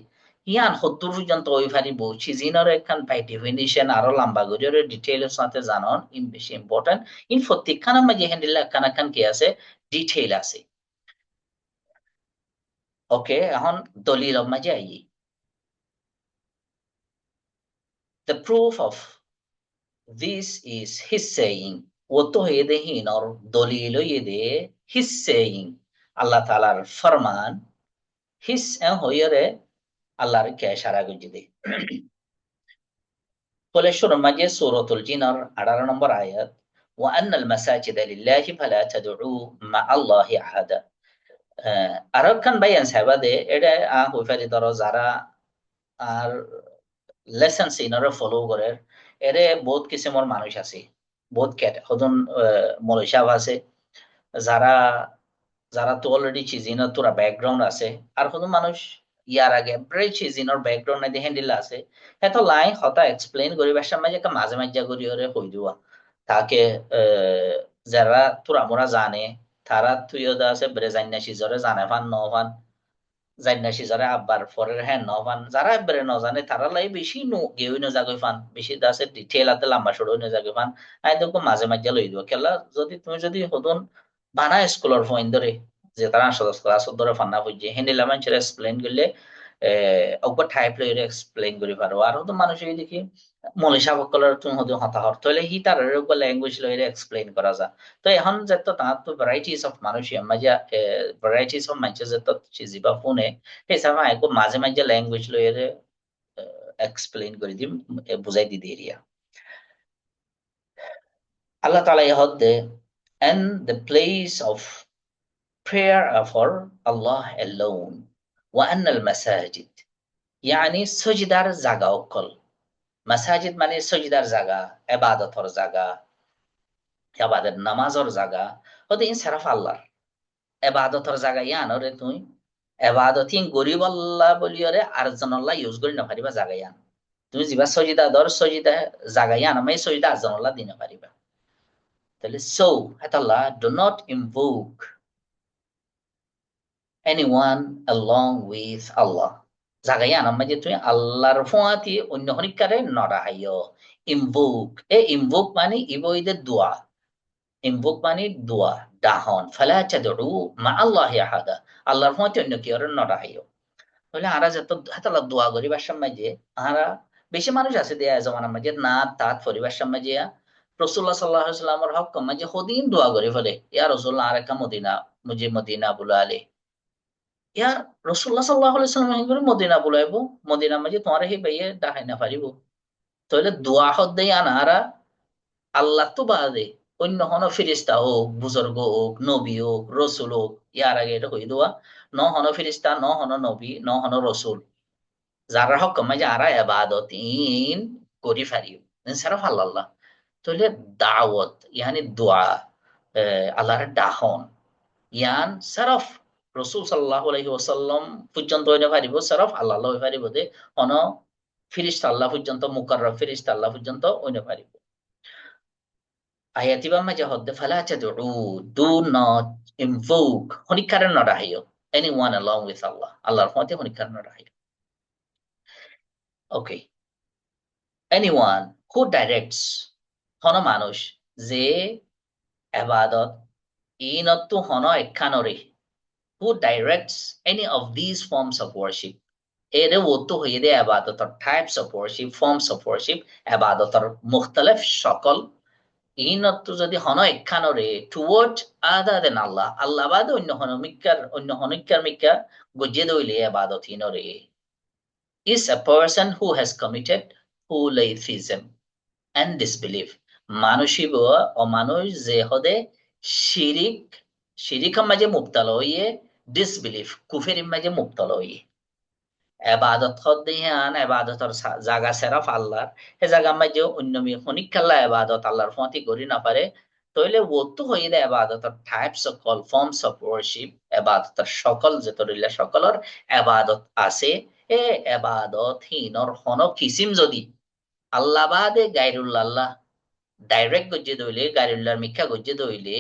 ইয়ান হদ্দুর পর্যন্ত ওই ফারিব সিজিনের একখান বাই ডেফিনিশন আরো লম্বা করে ডিটেইলের সাথে জানন ইন বেশি ইম্পর্টেন্ট ইন প্রত্যেকখানা মাঝে হ্যান্ডেল একখান একখান কি আছে ডিটেইল আছে ওকে এখন দলিল মাঝে I the proof of this is his saying ও তো হয়ে দে হিনর দলিল হয়ে দে হিজ সেইং আল্লাহ তাআলার ফরমান হিস হইরে আল্লাহর কে ইশারা করছে দে বলে শুনুন মাঝে সূরাতুল জিনার 18 নম্বর আয়াত ওয়া আন্নাল মাসাজিদা লিল্লাহি ফালা তাদউ মা আল্লাহি আহাদা আরো একখান ভাই সাহেবা দে এটা হই পারি ধরো যারা আর লেসন সিনরে ফলো করে এরে বহুত কিসিমর মানুষ আছে, বহুত হদন মৌলবী সাহেব আছে যারা যারা তো অলরেডি চিজিনের তোরা ব্যাকগ্রাউন্ড আছে, আর কোনো মানুষ ইয়ার আগে প্রায় চিজিনের ব্যাকগ্রাউন্ড নাই হ্যান্ডেল আছে। এত লাই হতা এক্সপ্লেইন করিবার সময় যে মাঝে মাঝে করি ওরে হই দেওয়া তাকে যারা তোরা মোরা জানে তারা তুইও দা আছে ব্রে জান্না সিজরে জানে ফান ন ফান জান্না সিজরে আব্বার পরের হ্যাঁ ন ফান যারা ব্রে ন জানে তারা লাই বেশি নো গেউই ন জাগই ফান বেশি দা আছে ডিটেইল আতে লম্বা সড়ো ন জাগই ফান। আই দেখো মাঝে মাঝে লই দিব খেলা যদি তুমি যদি হদন বানা স্কুলের ফোন ধরে যে তারা আসলে ক্লাস ধরে ফান্না বুঝছে হিন্দি মানুষের এক্সপ্লেইন করলে অকবার টাইপ লইরে এক্সপ্লেইন করি পারো আর হতো মানুষ এই দেখি মনীষা সকলের তুমি হতে হতাহত তাহলে হি তার ল্যাঙ্গুয়েজ লইরে এক্সপ্লেইন করা যায়। তো এখন যেত তাহার তো ভ্যারাইটিস অফ মানুষ মাঝে ভ্যারাইটিস অফ মানুষ যেত জিবা ফোনে সেই হিসাবে একো মাঝে মাঝে ল্যাঙ্গুয়েজ লইরে এক্সপ্লেইন করে দিম বুঝাই দি দিয়ে আল্লাহ তালা ইহদ দে and the place of prayer are for Allah alone وأن المساجد يعني সজিদার জাগা অকল মাসাজিদ মানে সজিদার জাগা এবাদতর জাগা এবাদত নামাজর জাগা হতে ইন সারাফ আল্লাহর এবাদতর জাগা ইয়ান রে তুই এবাদত ইন গরিব আল্লাহ বলিয়রে আর জনল্লাহ ইউজ করি না পারিবা জাগা ইয়ান তুমি যিবা সজিদা দর সজিদা জাগা ইয়ান আমি সজিদা আর জনল্লাহ দিনে পারিবা তাহলে সো হেতাল্লাহ do not invoke anyone along with Allah জাগাইয়া নাম যে তুমি আল্লাহর ফুয়াতি অন্য হনিকারে নড়াইও ইনভোক ইনভোক মানে ইবইদে দোয়া ইনভোক মানে দোয়া ডাহন ফালা তাদউ মা আল্লাহ আহাদা আল্লাহর ফুয়াতি অন্য কি ওরে নড়াইও তাহলে আরা যত হাতালা দোয়া করিবার সময় যে আরা বেশি মানুষ আছে দেয়া জমানার মাঝে না তাত পরিবার সময় যে রাসূলুল্লাহ সাল্লাল্লাহু আলাইহি ওয়াসাল্লামের হক মাঝে হদিন দোয়া করে ফেলে ইয়া রাসূলুল্লাহ আরেকা মদিনা মুজি মদিনা বুলালে ইয়ার রসুল্লাহ সাল্লাহ সাল্লাম করে মদিনা বুলাইব মদিনা মাঝে তোমার সেই বাইয়ে ডাকাই না পারিব তাহলে দোয়া হদ দেই আনারা আল্লাহ তো বাদে অন্য হন ফিরিস্তা হোক বুজুর্গ হোক নবী হোক রসুল হোক ইয়ার আগে এটা হই দেওয়া ন হন ফিরিস্তা ন হন নবী ন হন রসুল যারা হক মাঝে আরা এবাদত ইন করি ফারিও সারা আল্লাহ তাহলে দাওয়াত ইয়ানি দোয়া আল্লাহর ডাহন ইয়ান সারফ রসুল সাল্লাল্লাহু আলাইহি ওয়াসাল্লাম পর্যন্ত হইতে পারিব সারফ আল্লাহ হইতে পারিব যে অন ফিরিস্তা আল্লাহ পর্যন্ত মুকাররব ফিরিস্তা আল্লাহ পর্যন্ত হইতে পারিব আয়াতিবা মাঝে হদ্দে ফালা তাদউ ডু নট ইনভোক হনিকারে নট আহিও anyone along with Allah আল্লাহর পথে হনিকারে নট আহিও ওকে anyone who directs হন মানুষ যে ইবাদত ইনত্তু হন একখানরে who directs any of these forms of worship এরে ওতো হয়ে দে আবাদতর types of worship forms of worship আবাদতর মুখতালিফ সকল ইনত যদি হন একখানরে টুয়ার্ড আদার দেন আল্লাহ আল্লাহ বাদে অন্য হনমিকার মিকা গজে দইলে আবাদত হিনরে is a person who has committed polytheism and disbelief মানুষই অমানুষ যে হদে শিরিক শিরিক মাঝে মুক্তাল হইয়ে ডিসবিলিফ কুফের মাঝে মুক্তাল হইয়ে এবাদত হদ্দিহান এবাদতর জাগা সেরাফ আল্লাহর হে জায়গা মাঝে অন্য হনিকাল্লা এবাদত আল্লাহর ফতি করি না পারে তইলে ওতো হইয়ে দে এবাদতর types of call forms of worship এবাদতর সকল যে তরিল্লা সকলর এবাদত আছে এ এবাদত হিনর হন কিসিম যদি আল্লাহ বাদে গায়রুল্লাহ ডাইরেক্ট গজ্জে দইলে গায়রুল্লাহর মিথ্যা গজ্জে দইলে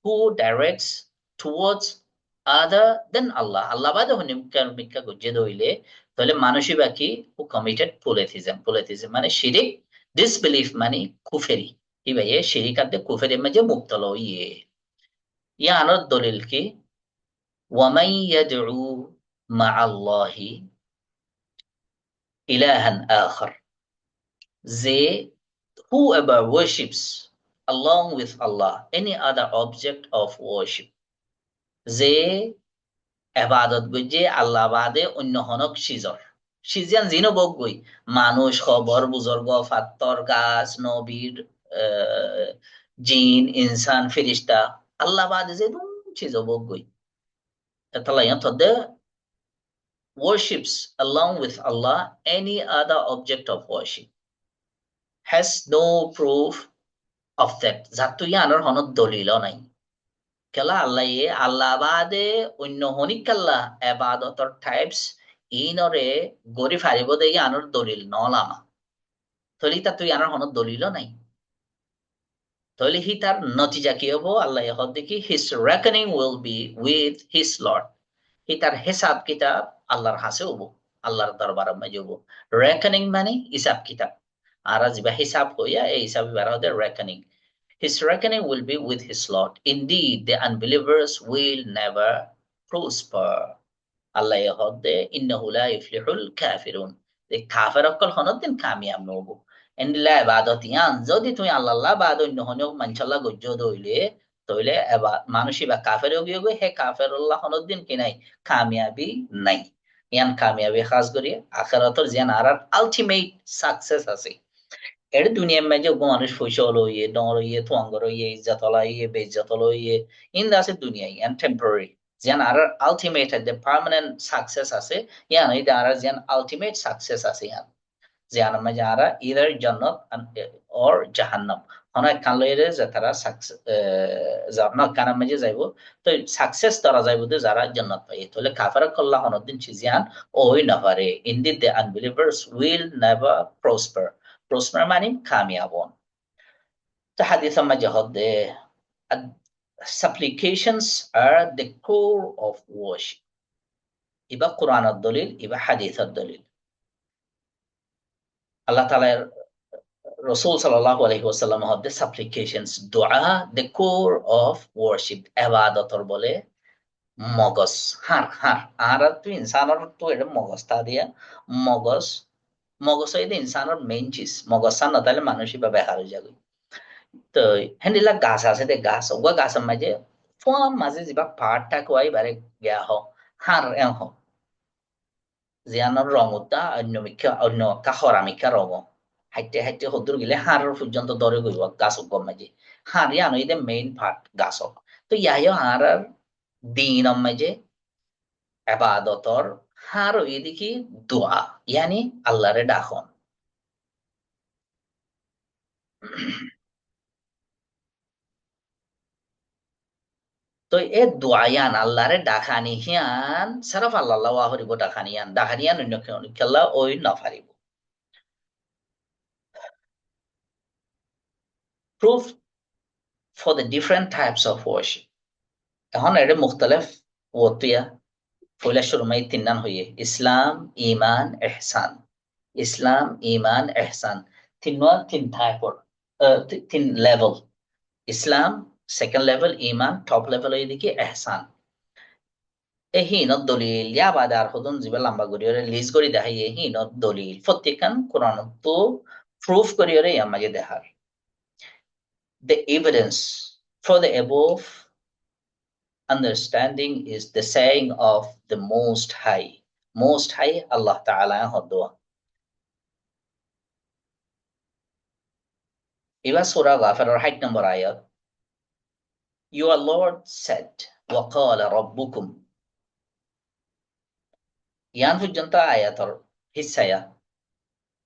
হু ডাইরেক্টস টুয়ার্ডস আদার দেন আল্লাহ আল্লাহ বাদে হনিকার মিথ্যা গজ্জে দইলে তাহলে মানুষই বাকি হু কমিটেড পোলিথিজম মানে শিরিক ডিসবিলিফ মানে কুফেরি ই ভাইয়ে শিরিক আদে কুফেরি মাঝে মুক্তল ইয়ে ইয়া আনার দলিল কি ওয়ামাই ইয়াদউ মা আল্লাহি ইলাহান আখার যে whoever worships along with Allah any other object of worship যে এবাদত গজে আল্লাহ বাদে অন্য হনক সিজর সিজিয়ান জিনো বকগই মানুষ খবর বুজুর্গ ফাত্তর গাছ নবীর জিন ইনসান ফেরিস্তা আল্লাহ বাদে যে সিজ বকগই Talayan to the worships along with Allah any other object of worship has no proof of that. Zattu yanar honot dolilo nai. Kala Allah ye Allah bade unno honikalla ebadotor types inore gori faribo de yanor dolil nolama. Tolita tu yanar honot dolilo nai. Toli hitar notija ki hobo Allah ye hoddeki his reckoning will be with his Lord. Hitar hisab kitab Allahর হাসে হবো আল্লাহর দরবার মাঝে হবো রেকনিং মানে হিসাব কিতাব আর যা হিসাব হইয়া এই হিসাব বের হতে reckoning his reckoning will be with his Lord indeed the unbelievers will never prosper Allah yahudde innahu la yuflihul kafirun the kafir অকল হনদিন কামিয়াব নবো এন্ডিলা ইবাদত ইয়ান যদি তুমি আল্লাহ বাদ অন্য হনক মানশাল্লাহ গজ্জ দইলে তইলে মানুষই বা কাফের গিয়ে গিয়ে হে কাফেরুল্লাহ হনদিন কি নাই কামিয়াবি নাই ইয়ান কামিয়াবি খাস করি আখিরাতর জিয়ান আর আলটিমেট সাকসেস আছে এর দুনিয়ার মাঝে মানুষ পয়সা হলো ইয়ে ডর ইয়ে তুয়াঙ্গর ইয়ে ইজ্জত হলো ইয়ে বেইজ্জত হলো ইয়ে ইন দাসে দুনিয়ায় and temporary যেন আর আলটিমেট the permanent success আছে ইয়ান এই আর যেন ultimate success আছে ইয়ান যেন মাঝে আর either জান্নাত or জাহান্নাম অনেক কান লইরে যে তারা সাকসেস জান্নাত কান মাঝে যাইবো তো সাকসেস তারা যাইবো যে যারা জান্নাত পাই তাহলে কাফারা কল্লাহ অনদিন চিজিয়ান ওই না পারে indeed the unbelievers will never prosper prosper মানে কামিয়াব হন তো হাদিসে মাঝে হদে supplications are the core of worship ইবা কোরআনের দলিল ইবা হাদিসের দলিল আল্লাহ তাআলা রাসূল সাল্লাল্লাহু আলাইহি ওয়াসাল্লাম হদে supplications দোয়া the core of worship ইবাদতর বলে মগজ হার হার আর তো ইনসানের তো এটা মগজটা দিয়া মগজ মগজ হইতে ইনসানের মেইন চিজ মগজ সান না তাহলে মানুষই বা বেকার হয়ে যাবে তো হেন্দিলা গাছ আছে দে গাছ ওগা গাছের মাঝে ফোয়াম মাঝে যা পাহাড়টা কোয়াই বারে গিয়া হ হার এং হ জিয়ানোর রং উত্তা অন্য মিক্ষা অন্য কাহরা মিক্ষা রঙ হাইটে হাইটে হদ্দুর গেলে হাড়ের পর্যন্ত দরে গইব গাছ গম মাঝে হার ইয়ানো ইদে মেইন পার্ট গাছ তো ইয়াইও হার দিন মাঝে এবাদতর হার এদিকে দোয়া ইয়ানি আল্লাহরে ডাখন তো এ দোয়ায়ান আল্লাহরে ডাকানি হিয়ান সারাফ আল্লাহ ওয়াহরিব ডাকানিয়ান ডাকানিয়ান অন্য খেলা ওই নফারিব proof for the different types of worship এখন এটা মুখতালিফ ওতিয়া পয়লা শুরুমাই তিননান হইয়ে ইসলাম ইমান এহসান ইসলাম ইমান এহসান তিন টাইপর তিন লেভেল ইসলাম সেকেন্ড লেভেল ইমান টপ লেভেল এদিকে এহসান হিনত দলিল ইয়া বাদে আর হদন জিবা লম্বা করিয়রে লিজ করি দেখাই হিনত দলিল প্রত্যেকখান কোরআন তো প্রুফ করিয়রে ইয়ার মাঝে দেখার the evidence for the above understanding is the saying of the most high Allah ta'ala হদওয়া এবার সূরা গাফিরের 8 নম্বর আয়াত your Lord said وقال ربكم ইয়ান পর্যন্ত আয়াতর হিসায়া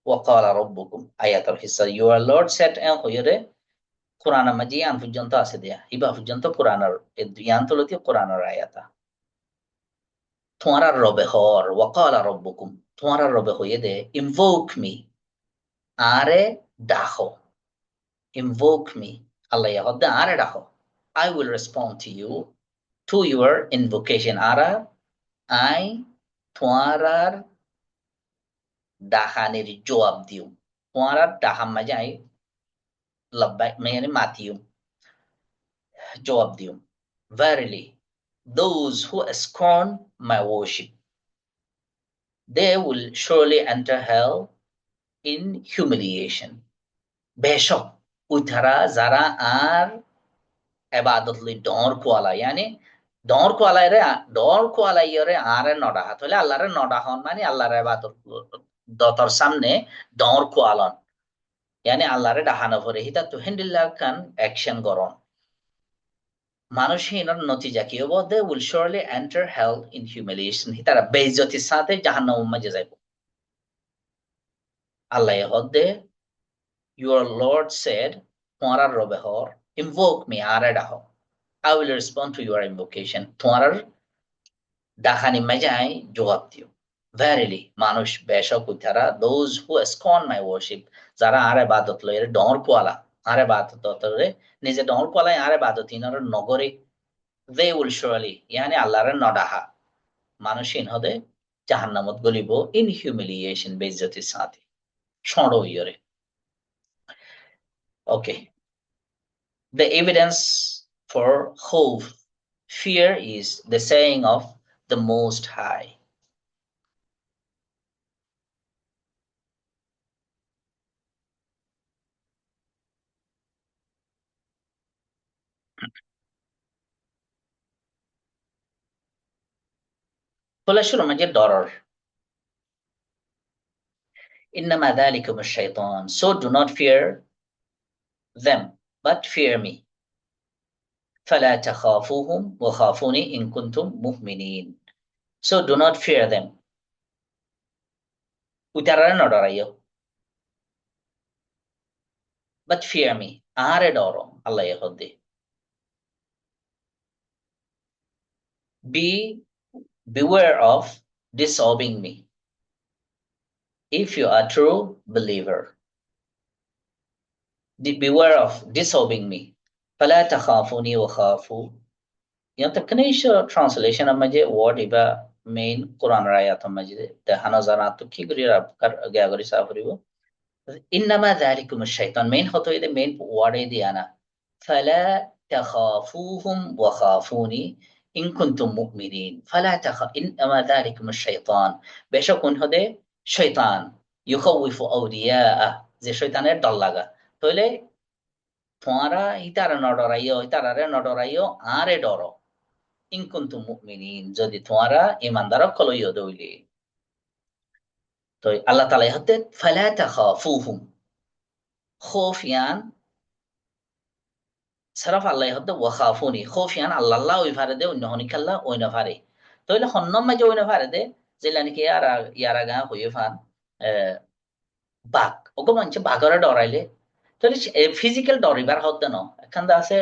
وقال ربكم আয়াতর হিসা your Lord said এ হইরে কোরআন মাঝে ইয়ান পর্যন্ত আছে দিয়া ইবা পর্যন্ত কোরআনের ইয়ান তলতি কোরআনের আয়াতা তোমার রবে হর وقال ربكم তোমার রবে হইয়ে দে invoke me আরে ডাকো invoke me আল্লাহ ইয়াহদে আরে ডাকো I will respond to your invocation ara I তোমার ডাহানের জবাব দিও তোমার ডাহাম মাঝে আই লব্বাই মানে মাতিও জবাব দিও verily those who scorn my worship they will surely enter hell in humiliation বেশক উধারা যারা আর এবাদত লি ডর কোয়ালা yani ডর কোয়ালাইরে ডর কোয়ালাইরে আরে নডা হলে আল্লাহরে নডা হন মানে আল্লাহর ইবাদত দতর সামনে ডর কোয়ালন yani আল্লাহরে ডাহানো পরে হিতা তো হেন্ডিল্লাহ খান অ্যাকশন করন মানুষহীনর নতিজা কি হবো? They will surely enter hell in humiliation, তারা বেইজ্জতির সাথে জাহান্নামের মাঝে যাইব। আল্লাহ হদে your lord said, তোমার রবে হর, invoke me, আরে ডাহ, I will respond to your invocation, তোমার ডাকানি মাঝে আই জবাব দিও। Verily, মানুষ বেশক তারা, those who scorn my worship, যারা আরে বাদত লয়ের ডর কোয়ালা, আরে বাদত লরে নিজে ডর কোয়ালাই আরে বাদত ইনার নগরে, they will surely, ইয়ানি আল্লাহর নডাহা, মানুষহীন হদে জাহান্নামত গলিব, ইন হিউমিলিয়েশন, বেইজ্জতির সাথে, সড় ইয়রে। ওকে, the evidence for hope, fear is the saying of the Most High. বলে শুরু মাঝে ডরার, ইন্নামা যালিকুম আশ-শাইতান, so do not fear them but fear me, ফালা তাখাফুহুম ওয়া খাফুনি ইন কুনতুম মুমিনিন, so do not fear them, উতারারে ন ডরাইও, but fear me, আরে ডরো আল্লাহ হদে, be beware of disobeying me if you are true believer, beware of disobeying me, فلا تخافوني وخافوا. यहाँ तक नहीं ट्रांसलेशन अब मुझे वर्ड इबा मेन कुरान राया तो मुझे ते हनजारा तो की करी रब कर गया करी साफरी वो इन्नमा ذلكم الشيطان मेन हो तो ये मेन वर्ड है दिया ना فلا تخافوهم وخافوني إن كنتم مؤمنين فلا إنما ذلكم الشيطان बेशक उन होदे शैतान يخوف أولياءه যে শয়তানের দল লাগা তাহলে তোমারা ইতারা ন ডরাইও ইতারারে ন ডরাইও আরে ডরো ইন কুনতুম মুমিনিন, যদি তোমারা ঈমানদার কলইও দইলে। তো আল্লাহ তাআলা হতে ফালা তাখাফুহুম, খৌফ ইয়ান সারাফ আল্লাহ হতে ওয়া খাফুনি, খৌফ ইয়ান আল্লাহ আল্লাহ ওই ফারে দে অন্য হনিকাল্লাহ ওই না ফারে, তাইলে হন্নম মাঝে ওই না ফারে দে যেলানি কি ইয়ারা গা হইয়ে ফান বাঘ, ওগো মানছে বাঘরে ডরাইলে তাহলে ফিজিক্যাল ডরিবার হতে ন এখান আছে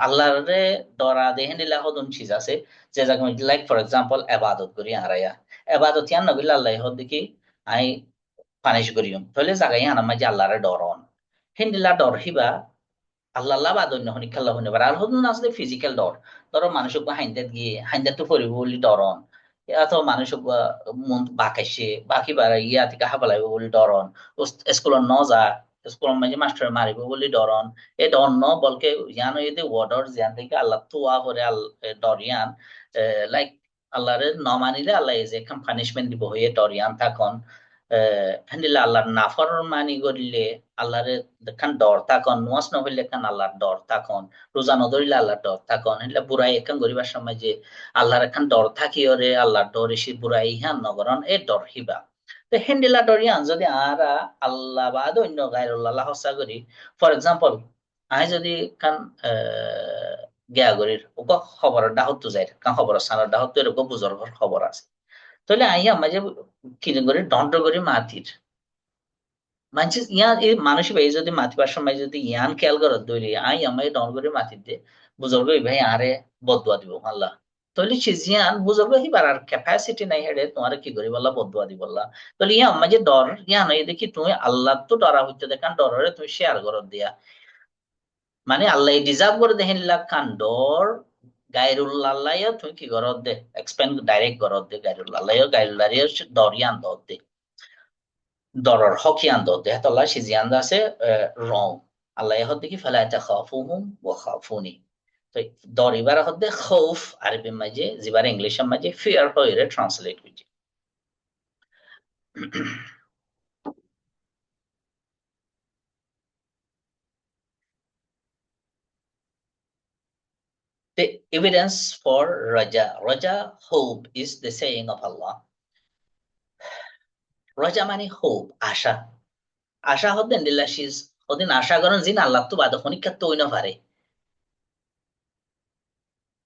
আল্লাহরে ডরা দেহেন দিলা হদুন চিজ আছে যে জায়গা লাইক ফর এক্সাম্পল এবাদত করি হারাইয়া এবাদত ইয়ান নগিলা আল্লাহ হদ দেখি আই পানিশ করিম তাহলে জায়গায় আনার মাঝে আল্লাহরে ডরন হিন্দিলা ডর হিবা আল্লাহ আল্লাহ বাদ অন্য হনি খেলা হইতে পারে আর হদুন আসলে ফিজিক্যাল ডর, ধরো মানুষক হাইন্দাত গিয়ে হাইন্দাত তো পরিব বলি ডরন, অথবা মানুষক মন বাকাইছে বাকি বার ইয়া থেকে হাবালাইব বলি ডরন, স্কুলত ন যা স্কুলত মাঝে মাস্টার মারিব বলি ডরন, এই ডর ন বলকে ইয়ান যদি ওয়ার্ডর জিয়ান থেকে আল্লাহ তোয়া করে ডরিয়ান লাইক আল্লাহরে ন মানিলে আল্লাহ যে এখন পানিশমেন্ট দিব হয়ে ডরিয়ান থাকন হ্যান্ডিলে আল্লাহর নাফরমানি করিলে আল্লাহরে দেখান ডর থাকন, নোয়াজ নহইলে এখান আল্লাহর ডর থাকন, রোজা নধরিলে আল্লাহর ডর থাকন, হ্যান্ডিলে বুড়াই এখান গরিবার সময় যে আল্লাহর এখান ডর থাকি ওরে আল্লাহর ডর এসে বুড়াই ইহান নগরন এ ডর হিবা। তো হ্যান্ডিলা ডরিয়ান যদি আরা আল্লাহ বাদ অন্য গায়রুল্লাহ হসা করি, ফর এক্সাম্পল আই যদি কান গেয়া গরির ওকে খবর ডাহত যায় কান খবর সানার ডাহত এরকম বুজর্গর খবর আছে, তাহলে আইয়া মাঝে কিনে করে দণ্ড করে মাতির মানুষ ইয়ান এই মানুষ ভাই যদি মাতিবার সময় যদি ইয়ান খেয়াল করত দৈরি আই আমায় দণ্ড করে মাতির দে বুজর্গ ভাই আরে বদুয়া দিব আল্লাহ, তাহলে সে জিয়ান বুজর্গ হিবার আর ক্যাপাসিটি নাই হেডে তোমার কি করি বললা বদুয়া দি বললা, তাহলে ইয়া মাঝে ডর ইয়া নয় দেখি তুমি আল্লাহ তো ডরা হইতে দেখান ডরে তুমি শেয়ার করত দিয়া মানে আল্লাহ ডিজার্ভ করে দেখেন কান ডর গায়রুল্লাহ তুমি কি করত দে এক্সপেন্ড ডাইরেক্ট করত দে গায়রুল্লাহ গায়রুল্লাহ দরিয়ান দত দে দরর হকিয়ান দত দে হেতল্লাহ সে জিয়ান আছে রং আল্লাহ হদ দেখি ফালা তাখাফুহুম ওয়া খাফুনি, তো দরিবার হদে খৌফ আরবি মাঝে জিবার ইংলিশের মাঝে ফিয়ার হইরে ট্রান্সলেট হইছে। The evidence for raja hope is the saying of Allah. রাজা মানে হোপ আশা, আশা হতেন দিল্লাশিস ওদিন আশা করেন জিন আল্লাহ তো বাদ খনিকা তো না পারে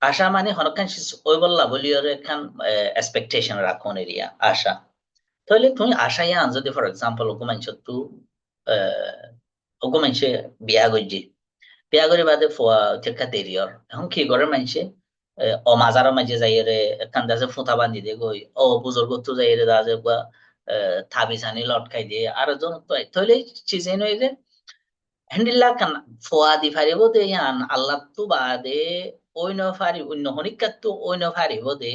আশা মানে হনকান ওই বললা বলি ওর একখান এক্সপেকটেশন রাখুন এরিয়া আশা তাহলে তুমি আশা ইয়ান যদি ফর এক্সাম্পল ওগো মানছ তু ওগো মানছে বিয়া গজ্জি বিয়া করে বাদে ফোয়া টেক্কা দেরিয়র এখন কি করে মানছে ও মাজারও মাঝে যাই রে একখান দাসে ফুতা বান্ধি দিয়ে গই ও বুজুর্গ তো যাই রে দাসে থাবি সানি লটকাই দিয়ে আর জন তো তাহলে চিজেন হয়ে যে হ্যান্ডিল্লা কান ফোয়া দি ফারিব দে ইয়ান আল্লাহ তু বাদে অন্য ফারি অন্য হনিকাত তো অন্য ফারিব দে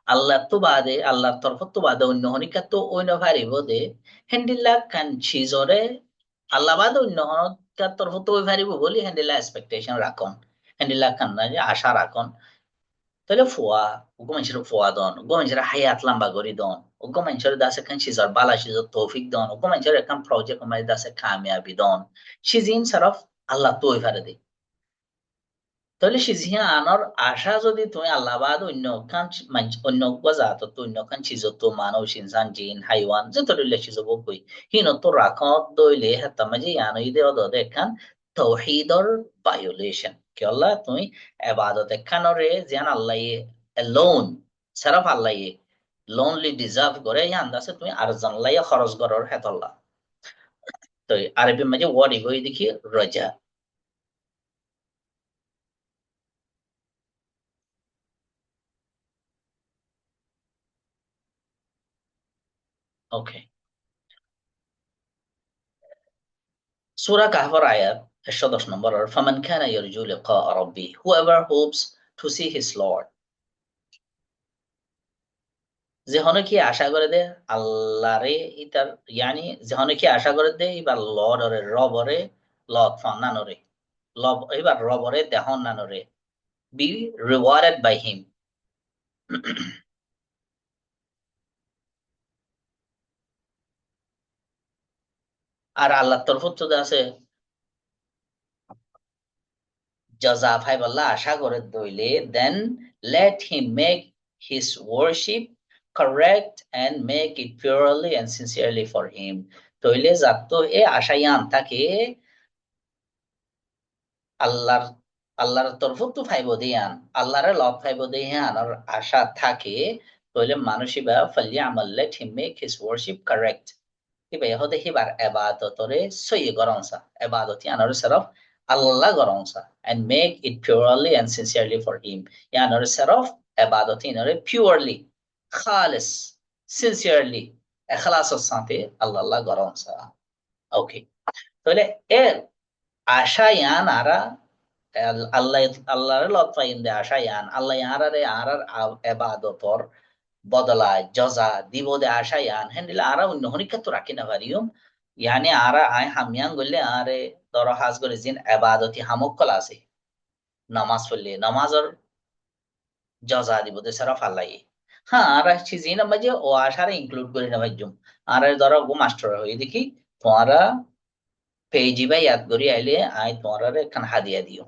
আল্লাহ তো বাদে আল্লাহর তরফ তো বাদে অন্য হনিকাত তো অন্য ফারিব দে হ্যান্ডিল্লা কান চিজরে আল্লাহ বাদে অন্য হনিকাত তরফ তো ওই ফারিব বলি হ্যান্ডিল্লা এক্সপেকটেশন রাখুন হ্যান্ডিল্লা কান না যে আশা রাখুন তাহলে ফোয়া ওগো মানুষের ফোয়া দন ওগো মানুষের হায়াত লম্বা করি দন ওগো মানুষের দাসে খান সিজার বালা সিজার তৌফিক দন ওগো মানুষের একখান প্রজেক্ট মানে দাসে কামিয়াবি দন সিজিন সারফ আল্লাহ তো ওই ফারে দে তাহলে সিজিয়া আনর আশা যদি তুমি আল্লাহ বাদ অন্য খান অন্য জাত তো অন্য খান সিজ তো মানুষ ইনসান জিন হাইওয়ান যে তোর সিজ বই হিন তো রাখত দইলে হাত্তা মাঝে ইয়ানো ইদে অদে খান তৌহিদর ভায়োলেশন কি আল্লাহ তুমি এবাদত খানরে জিয়ান আল্লাহ লোন সারাফ আল্লাহ লোনলি ডিজার্ভ করে ইয়ান দাসে তুমি আর জানলাই খরচ করার হেতল্লাহ তো আরবি মাঝে ওয়ার্ড ইগোই দেখি রজা ওকে Surah Kahfar ayat 110 number فمن كان يرجو لقاء ربه whoever hopes to see his Lord যে হনে কি আশা করে দে আল্লাহরে ইতার ইয়ানি যে হনে কি আশা করে দে এবার লর্ডরে রবরে লর্ড ফান্নানরে লব এবার রবরে দেহন নানরে be rewarded by him আর আল্লাহর তরফ থেকে আছে Jaza ফাইবাল্লাহ আশা করে দইলে then let him make his worship correct and make it purely and sincerely for him তইলে যাতো এ আশায়ান তাকে আল্লাহর আল্লাহর তরফ তো ফাইব দিয়ান আল্লাহর লব ফাইব দিয়ান আর আশা থাকে তইলে মানুষই বা ফালিয়া আমাল let him make his worship correct Iba hode hibar ebadatore soye goronsa. Ebadoti anore serof Allah goronsa and make it purely and sincerely for him. Yanore serof ebadoti anore purely, khalis, sincerely, ekhlasos sante Allah goronsa. Okay. তাহলে এর আশা ইয়ান আরা আল্লাহ আল্লাহর লতফা ইন্দে আশা ইয়ান আল্লাহ ইয়ারারে আরার এবাদতর বদলা জজা দিব দে আশা ইয়ান হেন্দিলে আরা অন্য হনিকা তো রাখি না পারিও ইয়ানি আরা আয় হামিয়ান গলে আরে দর হাজ গলে জিন এবাদতি হামকল আছে নামাজ পড়লে নামাজর জজা দিব দে সারা ফালাই হ্যাঁ আর জিন মাঝে ও আশারে ইনক্লুড করে না ভাইজুম আর ধরো গো মাস্টার হই দেখি তোমারা পেজি বা ইয়াদ করি আইলে আই তোমারা এখান হাদিয়া দিও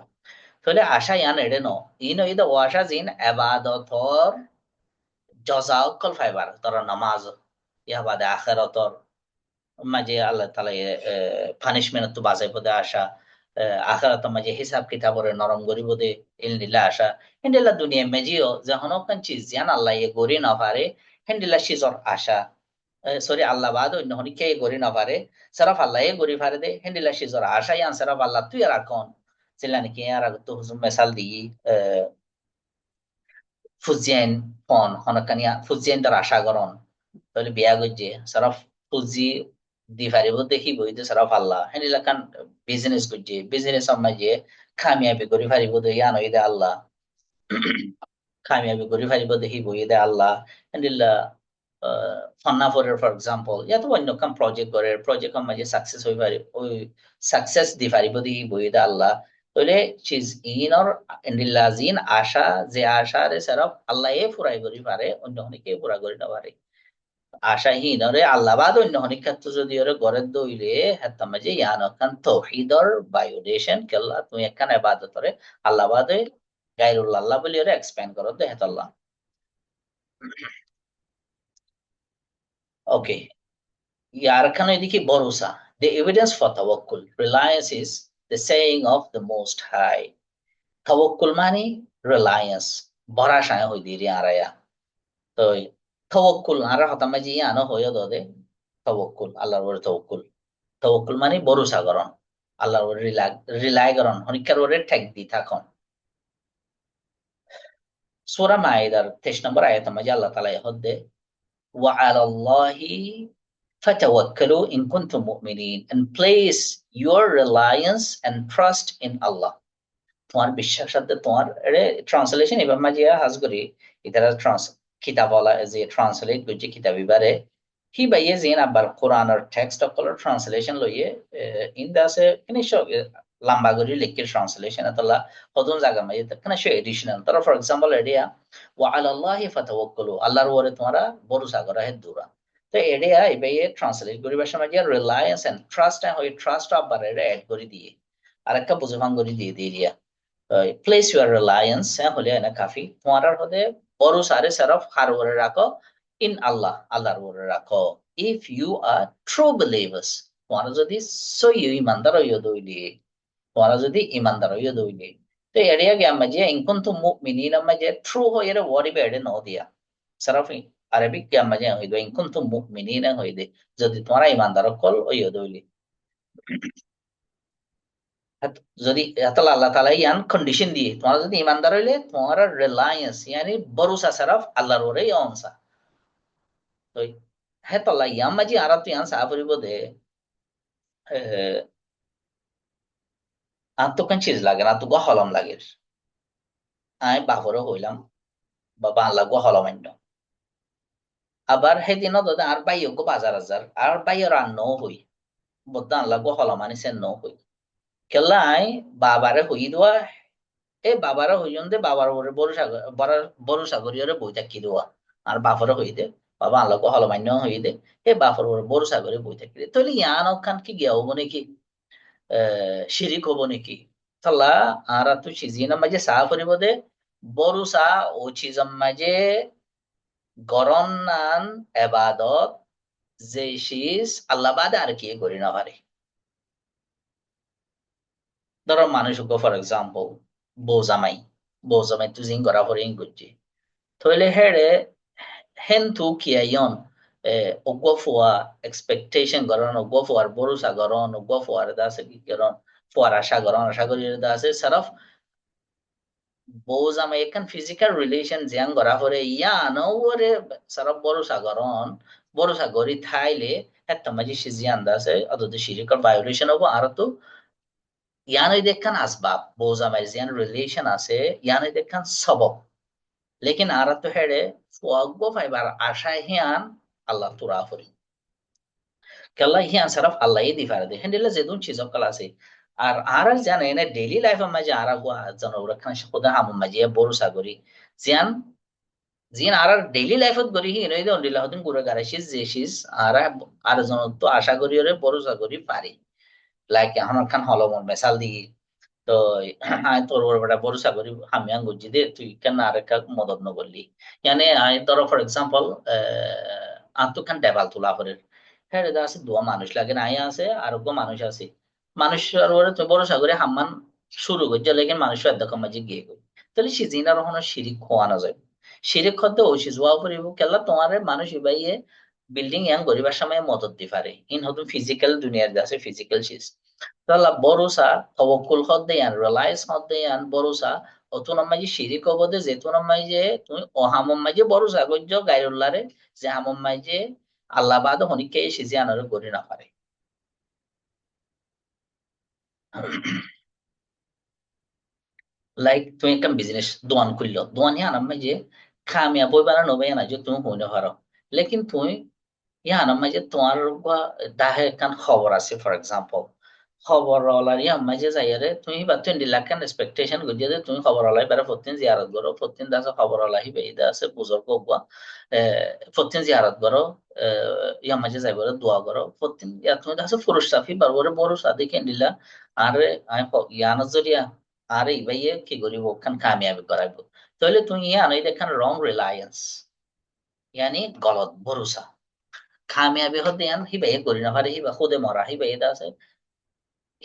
তাহলে আশা ইয়ান এড়ে ন ইন ইদা ও আশা জিন এবাদতর জজা অকল ফাইবার তোর নামাজ ইয়া বাদে আখেরাতর মাঝে আল্লাহ তালা পানিশমেন্ট তো বাজাই পদে আসা আখেরাত মাঝে হিসাব কিতাবরে নরম গরিব দে ইলনিলা আসা হেন্ডিলা দুনিয়া মেজিও যখন ওখান চিজ জান আল্লাহ গরি না পারে হেন্ডিলা সিজর আশা সরি আল্লাহ বাদ অন্য হনি কে গরি না পারে সারাফ আল্লাহ গরি পারে দে হেন্ডিলা সিজর আশা ইয়ান সারাফ আল্লাহ তুই আর কোন চিল্লানি কি আর তো হুজুম মেসাল দিই ফুজিয়েন ফন হনকানিয়া ফুজিয়েন তার আশা করন তাহলে বিয়া গজ্জে সারা ফুজি দি ফারিব দেখি বইতে সারা ফাল্লা হেনিলা কান বিজনেস গজ্জে বিজনেস আমাজে খামিয়াবি করি ফারিব দে ইয়ান হইদে আল্লাহ খামিয়াবি করি ফারিব দেখি বইদে আল্লাহ হেনিলা ফন্না ফর এক্সাম্পল ইয়াত অন্য কাম প্রজেক্ট করে প্রজেক্ট মাঝে সাকসেস হই পারে ওই সাকসেস দি ফারিব দেখি বইদে আল্লাহ তাহলে চিজ ইনর এন্ডিল্লা জিন আশা যে আশা রে সারা আল্লাহ এ ফুরাই করি পারে অন্য অনেকে ফুরা করি না পারে আশাহীন ওরে আল্লাহবাদ অন্য অনেক ক্ষেত্রে যদি ওরে গড়ের দইলে হেতাম যে ইয়ান ওখান তৌহিদর ভায়োলেশন কেল্লা তুমি একখান ইবাদত করে আল্লাহবাদে গায়রুল্লাহ আল্লাহ বলি ওরে এক্সপ্যান্ড করো দে হেতাল্লাহ ওকে ইয়ার খানে এদিকে ভরসা the evidence for tawakkul reliance is the saying of the most high tawakkul মানে reliance ভরসা হই দিরি আরায়া তো tawakkul আর হতাম জি আনো হইও দদে tawakkul আল্লাহর উপরে tawakkul tawakkul মানে ভরসা করন আল্লাহর উপরে রিলাই করন হনিকার উপরে ঠেক দি থাকুন সূরা মাইদার 23 নম্বর আয়াতে মাঝে আল্লাহ তাআলা ইহদে ওয়া আলাল্লাহি ফাতাওয়াক্কালু ইন কুনতুম মুমিনিন and place your reliance and trust in Allah তোমার বিশ্বাস সাথে তোমার এর ট্রান্সলেশন এবার মাঝিয়া হাজ করি ইতারা কিতাব ওয়ালা যে ট্রান্সলেট করছে কিতাব এবারে হি বাইয়ে জেন আবার কোরআনের টেক্সট অফ কলার ট্রান্সলেশন লইয়ে ইন দাসে কিনিশ লম্বা করে লিখে ট্রান্সলেশন আতলা হদন জায়গা মাঝে কেন সে এডিশনাল তারা ফর এক্সাম্পল এডিয়া ওয়া আলাল্লাহি ফাতাওয়াক্কালু আল্লাহর উপরে তোমরা ভরসা করা হে দূরা তো এডিয়া এবাইয়ে ট্রান্সলেট করিবার সময় যে রিলায়েন্স এন্ড ট্রাস্ট হই ট্রাস্ট আবার এর এড করে দিয়ে আরেকটা বুঝাভাং করে দিয়ে দিয়া place your reliance হলে না কাফি তোমার হদে ভরসারে সরফ হার ওরে রাখো ইন আল্লাহ আল্লাহর ওরে রাখো if you are true believers তোমার যদি সই ইমানদার হইয়া দইলি তোমার যদি ইমানদার হইয়া দইলি তো এরিয়া গে আমাজে ইনকুন তো মুমিনিন আমাজে ট্রু হইয়া ওয়ারি বেড়ে ন দিয়া সরফ আরবিক গে আমাজে হইদো ইনকুন তো মুমিনিন হইদে যদি তোমরা ইমানদার কল হইয়া দইলি যদি আল্লাহ আল্লাহ তাআলা ইয়ান কন্ডিশন দিয়ে তোমরা যদি ইমানদার হইলে তোমার রিলায়েন্স ইয়ানি ভরসা সারাফ আল্লাহর ওরে অনসা তো হে তো আল্লাহ ইয়াম মাজি আরাত ইয়ান সাফরিব দে আর তো কোন চিজ লাগে না তো গো হলম লাগে আই বাহরে হইলাম বাবা আল্লাহ গো হলমান্য আবার হেদিন দাদা আর বাইয় গো বাজার হাজার আর বাইয় রান্ন হই বদ্দা আল্লাহ গো হলমানি সেন ন হই কেলাই বাবারে হই দেওয়া এই বাবারা হইজন দে বাবার উপরে ভরসা করি ওরে বই থাকি দেওয়া আর বাপরে হই দে বাবা আল্লাহকে হলমান্য হই দে এ বাপর উপরে ভরসা করে বই থাকি দে তাহলে ইয়ান ওখান কি গিয়া হবো নাকি শিরিক হবো নাকি তাহলে আর তো সিজিনের মাঝে সাহা করিব দে ভরসা ও চিজম মাঝে গরম নান এবাদত যে শীষ আল্লাহ বাদে আর কি করি না পারে ধরো মানুষ ফর এক্সাম্পল বউ জামাই তুই জিং করা পরে ইং করছি তাহলে হেড়ে hen tu kia yon ogwa fuwa expectation garon ogwa fuwar borusa garon ogwa fuwar da se ki garon fuwar asha gori da se saraf boza ma ekan physical relation jiang gora hore ya no ore saraf borusa gori thaile hatta maji shizian da se ado de shirikar violation hobo আর তো ইয়ানই দেখখান আসবাব boza ma jian relation আছে ইয়ানই দেখখান সবব लेकिन आरा तो हेडे fuagbo faibar ashay hian Allah tura fori kala hian saraf Allah yi difare de hendela zedun chizo kala se আর আর জানে না ডেইলি লাইফ মাঝে আর গোয়া জানো রাখান খুদা হাম মাঝে বড় সাগরি জিয়ান জিয়ান আর ডেইলি লাইফত গরি হি নই দন দিলা হদিন গুরা গারাশিস জেশিস আর আর জন তো আশা করি ওরে বড় সাগরি পারি লাইক এখন খান হলমন মেসাল দি তো আয় তোর ওর বেটা ভরসা করি আমি আঙ্গুজি দে তুই কেন আর একটা মদত ন করলি মানে আয় তোর ফর এক্সাম্পল আন্তুখান ডেবাল তোলা করে হ্যাঁ এটা আছে দোয়া মানুষ লাগে না আয় আছে আরোগ্য মানুষ আছে মানুষের ওরে তুই ভরসা করে হাম্মান শুরু করছে লেকিন মানুষের এত মাঝে গিয়ে গই তাহলে সিজিনার ওখানে শিরিক খোয়ানো যায় শিরিক খদ্দ ও সিজুয়া করিব কেলা তোমার মানুষ ইবাইয়ে বিল্ডিং ইয়াং গরিবার সময় মদত দি পারে ইন হতো ফিজিক্যাল দুনিয়ার আছে ফিজিক্যাল চিজ তাহলে বরুসা তওয়াক্কুল হদ্দেয়ান রিলায়েন্স হদ্দেয়ান বরুসা অতুন মাঝে শিরিক হবদে যেতুন মাঝে তুমি অহামম মাঝে বরুসা গজ্জ গায়রুল্লারে যে হামম মাঝে আল্লাহ বাদ হনিকে সিজি আনারে করি না পারে লাইক তুমি একটা বিজনেস দোয়ান খুললো দোয়ান আনাম মাঝে খামিয়া বই বানানো নবে না যে তুমি হইতে পারো লেকিন তুমি ইয়ান মাঝে তোমার দাহে কান খবর আছে ফর এক্সাম্পল খবর ওলার ইয়ান মাঝে যাইরে তুমি বা 20 লাখ কান এক্সপেকটেশন গজিয়ে যে তুমি খবর ওলাই বারে ফতিন জিয়ারত করো ফতিন দাসে খবর ওলা হিবে ইদা আছে বুজুর্গ গবা ফতিন জিয়ারত করো ইয়ান মাঝে যাইবরে দোয়া করো ফতিন ইয়া তুমি দাসে ফুরুস্তাফি বারবরে বড় সাদি কেন দিলা আরে আমি ইয়ান জরিয়া আরে ইবাইয়ে কি করিব খান কামিয়াবি করাইব তাহলে তুমি ইয়ান এই দেখান রং রিলায়েন্স ইয়ানি গলত ভরসা খামিয়াবি হতে আন হিবা এ করি না পারে হিবা খুদে মরা হিবা এটা আছে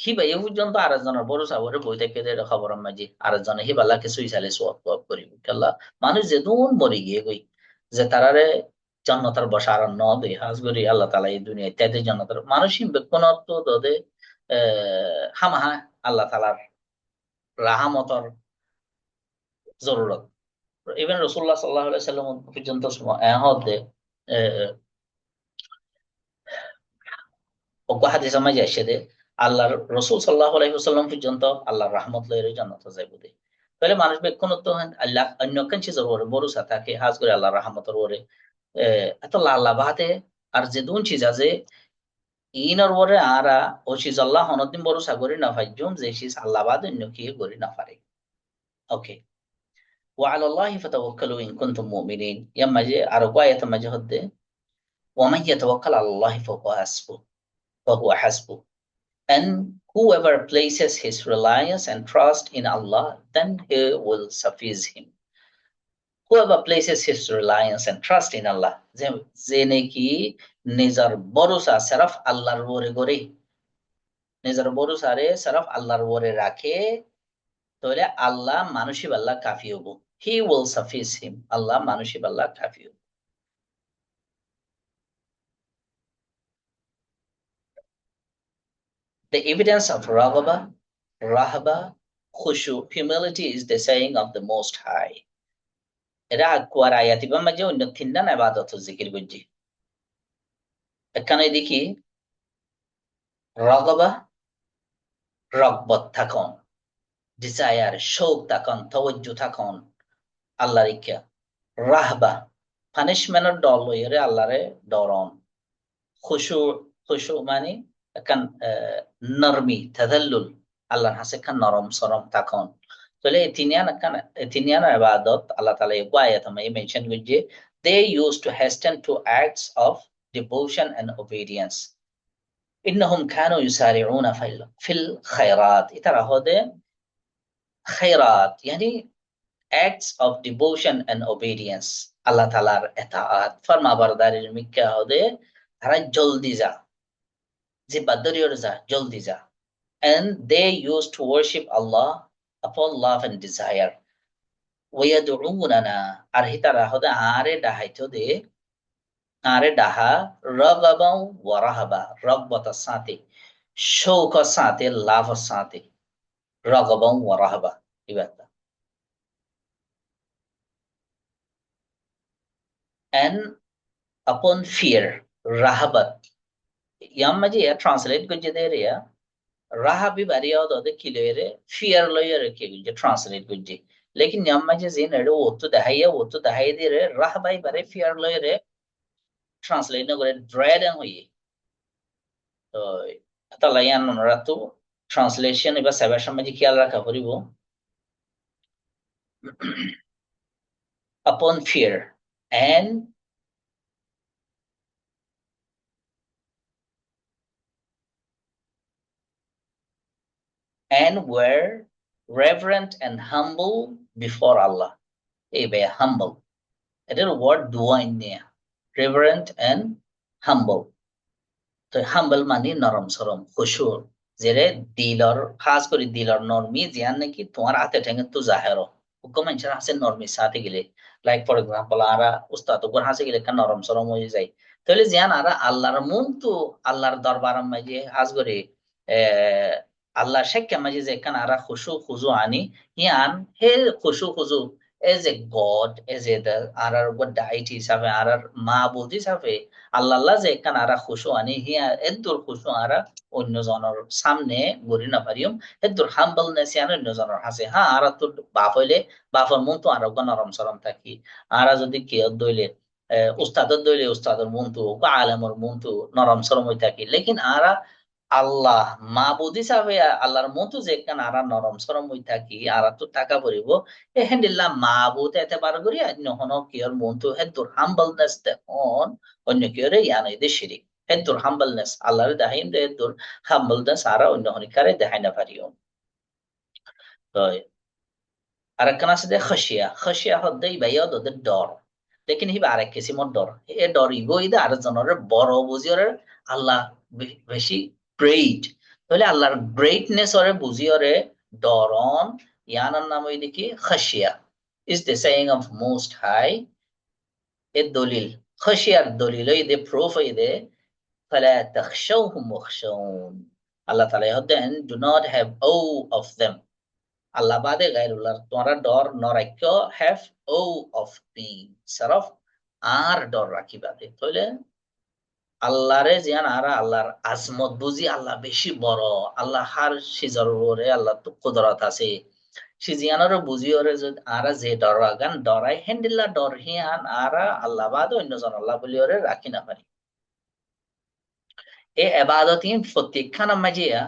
হিবা এই পর্যন্ত আরেকজনের বড় সাগরে বই থেকে খবর মাঝি আরেকজনে হিবাল্লাহকে সুই সালে সোয়াব তোয়াব করি কেল্লা মানুষ যে দুন মরি গিয়ে গই যে তারারে জান্নাতের বসা আর ন দেই হাজ করি আল্লাহ তালা এই দুনিয়া ইত্যাদি জান্নাতের মানুষই বেকুন তো দদে হামাহা আল্লাহ তালার রাহামতর জরুরত ইভেন রসুল্লাহ সাল্লাহ সাল্লাম পর্যন্ত হতে অজ্ঞ হাদিসে মাঝে আসে দে আল্লাহর রসুল সাল্লাহ আলাইসাল্লাম পর্যন্ত আল্লাহর রহমত লইরে জান্নাত যাইব দে তাহলে মানুষ বেক্ষণ তো আল্লাহ অন্য কেন চিজের ওরে বরুসা থাকে হাজ করে আল্লাহ রহমতের ওরে এত আল্লাহ বাহাতে আর যে দুন চিজ আছে ইনর ওরে আরা ও চিজ আল্লাহ হনদিন বরুসা করি না ফাইজুম যে চিজ আল্লাহ বাদ অন্য কি করি না পারে ওকে وعلى الله فتوكلوا إن كنتم مؤمنين يما جي أرقاية ما جهد ومن يتوكل على الله فهو حسبه and whoever places his reliance and trust in Allah, then He will suffice him. Whoever places his reliance and trust in Allah, যে নাকি নিজের ভরসা সিরফ আল্লাহর উপরে করে, নিজের ভরসারে সিরফ আল্লাহর উপরে রাখে, তাহলে আল্লাহ মানুষই আল্লাহ কাফি হব। He will suffice him. আল্লাহ মানুষই আল্লাহ কাফি হব। The evidence of Raghaba, Rahaba, Khushu, humility is the saying of the Most High. এরা কুয়ার আয়াতিবা মাঝে অন্য তিনটা ইবাদত জিকির করছি। এখানে দেখি রগবা রগবত থাকুন, ডিজায়ার শোক থাকুন, তওয়াজ্জু থাকুন আল্লাহর ইচ্ছা। রাহবা পানিশমেন্টের ডর লইরে আল্লাহরে ডরন। খুশু, খুশু মানে এখান নরমি তাদাল্লুল, আল্লাহর হাসে খান নরম সরম থাকুন। তাহলে তিনিয়ান ইবাদত আল্লাহ তাআলা এই আয়াতে মেনশন করছে, they used to hasten to acts of devotion and obedience. إنهم كانوا يسارعون في الخيرات. إترى هذا خيرات يعني acts of devotion and obedience. আল্লাহ তাআলার ইতাআত ফরমা বরদারির মিক্কা হদে তারা জলদি যা, যে বাদরিয়র যা জলদি যা। And they used to worship Allah upon love and desire. ويدعوننا আর হিতারা হদে আরে ডাহাইতো দে, আরে ডাহা রগবাও ওয়ারাহাবা, রগবতার সাথে, শৌকর সাথে, লাভের সাথে, রগবাও ওয়ারাহাবা ইবাদত। And upon fear, rahabat. Yamma ji ya translate ko je de re ya. Rahabi bari ya do de kilere fear lawyer ke je translate ko je. लेकिन यम्मा जी जिन एडो वो तो दहाई दे रे राह भाई बारे फियर लॉयर रे ट्रांसलेट न करे ड्रेड एन हुई तो अता लायन नरा तो ट्रांसलेशन इबा सेबा समझ ख्याल रखा परिबो upon fear and were reverent and humble before Allah. Be humble. It is a word dua in there. Reverent and humble. So humble mani naram saram khushur. Jere dilar khas kori dilar normi jian neki tomar ate thenge tu zahero. Hukum manchar hase normi sate gile. Like for example ara ustad ugor hase gile kan naram saram hoye jai. Tole jian ara Allahar muntu Allahar darbaram maje has gore Allah shekka maji je kan ara khushu khuzu ani yan he khushu khuzu as a god as a the arar what deity hisabe arar মাবুদ হিসাবে আল্লাহ যে kan ara khushu ani hiya edur khushu ara অন্য জনের সামনে গরি না পারিম এdur humbleness yan অন্য জনের হাসে হ্যাঁ ara তো বাপ হইলে বাপর মন তো আর নরম সরম থাকি ara যদি কে দইলে উস্তাদর দইলে উস্তাদর মন তো আলেমর মন তো নরম সরম হই থাকি লেকিন ara আল্লাহ মাবুদ হিসাবে আল্লাহর মতো যে একখান আরা নরম সরম হই থাকি আরা তো টাকা পড়িব এ হ্যান্ডিল্লা মাবুদ এতে বার করি অন্য হন কিয়র মতো হেদুর হাম্বলনেস দেখুন অন্য কিয়রে ইয়ানই দে শিরিক হেদুর হাম্বলনেস আল্লাহর দাহিম দে হেদুর হাম্বলনেস আরা অন্য হনিকারে দেখাই না পারিও তো আর একখান আছে দে খসিয়া খসিয়া হদ্দে ইবাইয়া ওদের ডর লেকিন হিবা আরেক কিসিমর ডর এ ডর ইগো ইদে আর জনের বড় বুঝিয়র আল্লাহ বেশি গ্রেট তাহলে আল্লাহর গ্রেটনেস ওরে বুঝি ওরে ডরন ইয়ানার নাম ওই দেখি খাসিয়া is the saying of most high এর দলিল খাসিয়ার দলিল ওই দে প্রুফ ওই দে ফালা তাখশাওহুম ওয়াখশাউন আল্লাহ তাআলা হদেন do not have awe of them Allah বাদে গায়রুল্লাহ তোমরা ডর নরাক্য হ্যাভ ও অফ মি সরফ আর ডর রাখি বাদে তাহলে আল্লাহরে জিয়ান আর আল্লাহর আজমত বুঝি আল্লাহ বেশি বড় আল্লাহ হার সিজর ওরে আল্লাহ তো কুদরত আছে সিজিয়ানোর বুঝি ওরে যদি আর যে ডর আগান ডরাই হেন্ডিল্লা ডর হিয়ান আর আল্লাহ বাদ অন্যজন আল্লাহ বলি ওরে রাখি না পারি এ এবাদতিন প্রত্যেকখানা মাঝিয়া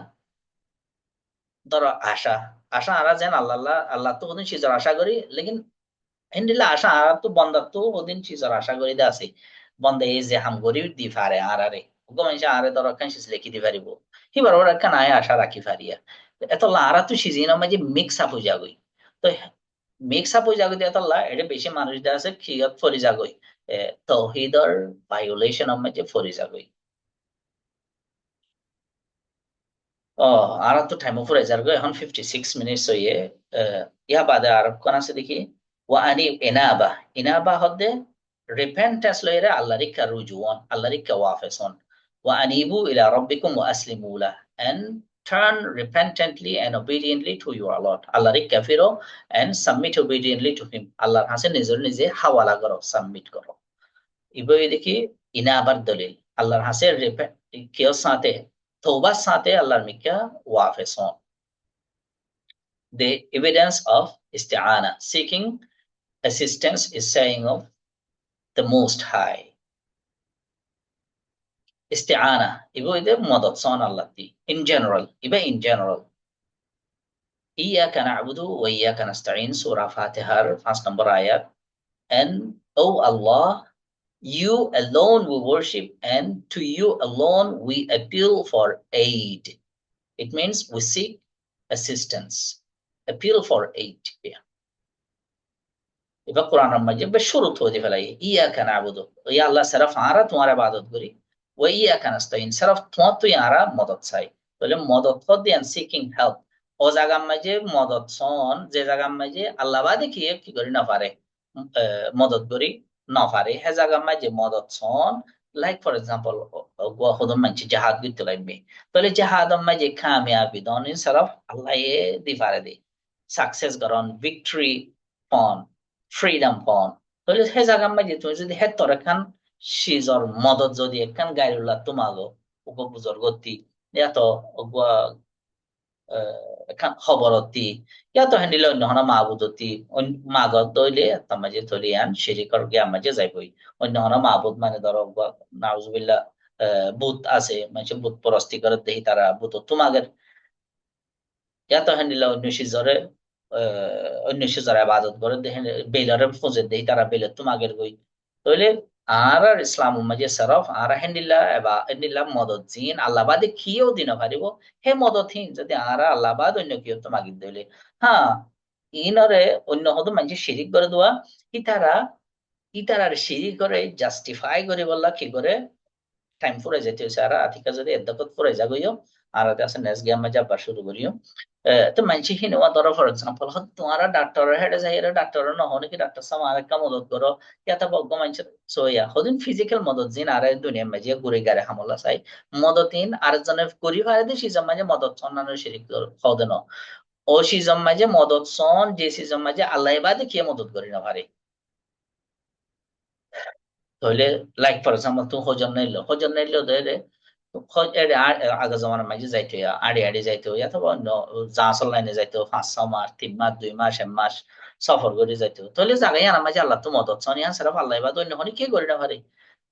ধরো আশা আশা আরা যেন আল্লাহ আল্লাহ তো ওদিন সিজর আশা করি লেকিন হেন্ডিল্লা আশা আর তো বন্দার তো ওদিন সিজর আশা করি দে আছে বন্দে এই যে হাম গরি দি ফারে আর আরে ওগো মানুষ আরে ধরো কান সিজ লেখি দি পারিব হিবার ওরা কান আয় আশা রাখি ফারিয়া এত আরা তো সিজিন মাঝে মিক্স আপ হয়ে যাগই তো মিক্স আপ হয়ে যাগই এত এটা বেশি মানুষ দে আছে খিয়ত ফরি যাগই তৌহিদর ভায়োলেশন মাঝে ফরি যাগই ও আর তো টাইম উপরে যার গো এখন 56 মিনিটস হইয়ে ইহা বাদে আর কোন আছে দেখি ওয়া আনি ইনাবা ইনাবা হদে রিপেন্টেন্স লইরে আল্লাহ রিকা রুজুন আল্লাহ রিকা ওয়াফেসন ওয়া আনিবু ইলা রাব্বিকুম ওয়া আসলিমু লা and turn repentantly and obediently to your Lord Allah Rika ফিরো and submit obediently to him আল্লাহর কাছে নিজের নিজে হাওয়ালা করো সাবমিট করো ইবই দেখি ইনাবার দলিল আল্লাহর হাসে কেউ সাথে তওবার সাথে আল্লাহর মিকা ওয়াফেসন the evidence of isti'ana seeking assistance is saying of the most high isti'ana ibo ide madad son Allah ti in general iba in general iyyaka na'budu wa iyyaka nasta'in surah fatihar 5 number ayat and oh Allah you alone we worship and to you alone we appeal for aid. It means we seek assistance, appeal for aid. Yeah. এবার কোরআন মাঝে বেশ শুরু হতে ফেলাই ইয়াকা নাবুদু ইয়া আল্লাহ সিরফ আরা তোমার ইবাদত করি ওয়া ইয়াকা নাস্তাইন সিরফ তোমার তুই আরা মদদ চাই তাহলে মদদ কর দেন সিকিং হেল্প ও জায়গা মাঝে মদদ সন যে জায়গা মাঝে আল্লাহ বাদে কি করি না পারে মদদ করি না পারে হে জায়গা মাঝে মদদ সন লাইক ফর এক্সাম্পল গোয়া হদম মানছি জাহাদ করতে লাগবে তাহলে জাহাদ মাঝে কামিয়াবি দন সিরফ আল্লাহ এ দি পারে দে সাকসেস করন ভিক্টরি পন ফ্রিডম পাওন তাহলে হে জায়গা মাঝে তুমি যদি হে তোর এখান সিজর মদত যদি এখান গাইরুল্লাহ তোমাগো উপ বুজর গতি এত এখান খবরতি ইয়াতো হ্যান্ডিল অন্য হনা মাহবুদতি মাগত দইলে তার মাঝে তলি আন শিরিকর গিয়া মাঝে যাইবই অন্য হনা মাহবুদ মানে ধরো নাউজুবিল্লাহ বুত আছে মানে বুত পরস্তি করে দেহি তারা বুত তোমাগের ইয়াতো হ্যান্ডিল অন্য সিজরে অন্য সিজরে আবাদত করে দেখেন বেলরে ফুজে দেই তারা বেলে তোমাগের গই তাহলে আর ইসলাম মাঝে সরফ আর হেন্ডিল্লা এবা হেন্ডিল্লা মদত জিন আল্লাহ বাদে কিও দিন পারিব হে মদত হিন যদি আর আল্লাহ বাদ অন্য কিও তোমাকে দিলে হ্যাঁ ইনরে অন্য হতো মানুষ শিরিক করে দেওয়া ইতারা ইতারার শিরিক করে জাস্টিফাই করে বললা কি করে টাইম ফুরে যেতে হয়েছে আর আতিকা যদি এদ্দাকত ফুরে যাগইও আর আছে নেক্সট গেম যাবার শুরু করিও তো মানছি হিনেওয়া ধরো ফর এক্সাম্পল হয়তো তোমারা ডাক্তারের হেডে যাই ডাক্তার নহনে কি ডাক্তার সামা আরেকটা মদত করো ইয়াতা বগ্গ মানছে সোয়া হদিন ফিজিক্যাল মদত জিন আর দুনিয়া মাঝে ঘুরে গারে হামলা চাই মদতিন আরেকজনের করি ফারে দি সিজম মাঝে মদত সন্নানো শিরিক হদেন ও সিজম মাঝে মদত সন যে সিজম মাঝে আল্লাহ বাদে কে মদত করি না পারে তাহলে লাইক ফর এক্সাম্পল তুমি হজম নাইলো ধরে আগা জমানার মাঝে যাইতে আড়ে আড়ে যাইতে অথবা অন্য জাহাজল লাইনে যাইতে 5-6 মাস 3 মাস 2 মাস 1 মাস সফর করে যাইতে তাহলে জায়গায় আনার মাঝে আল্লাহ তো মদত সনি সেরা আল্লাহ বা অন্য হনি কে করি না পারে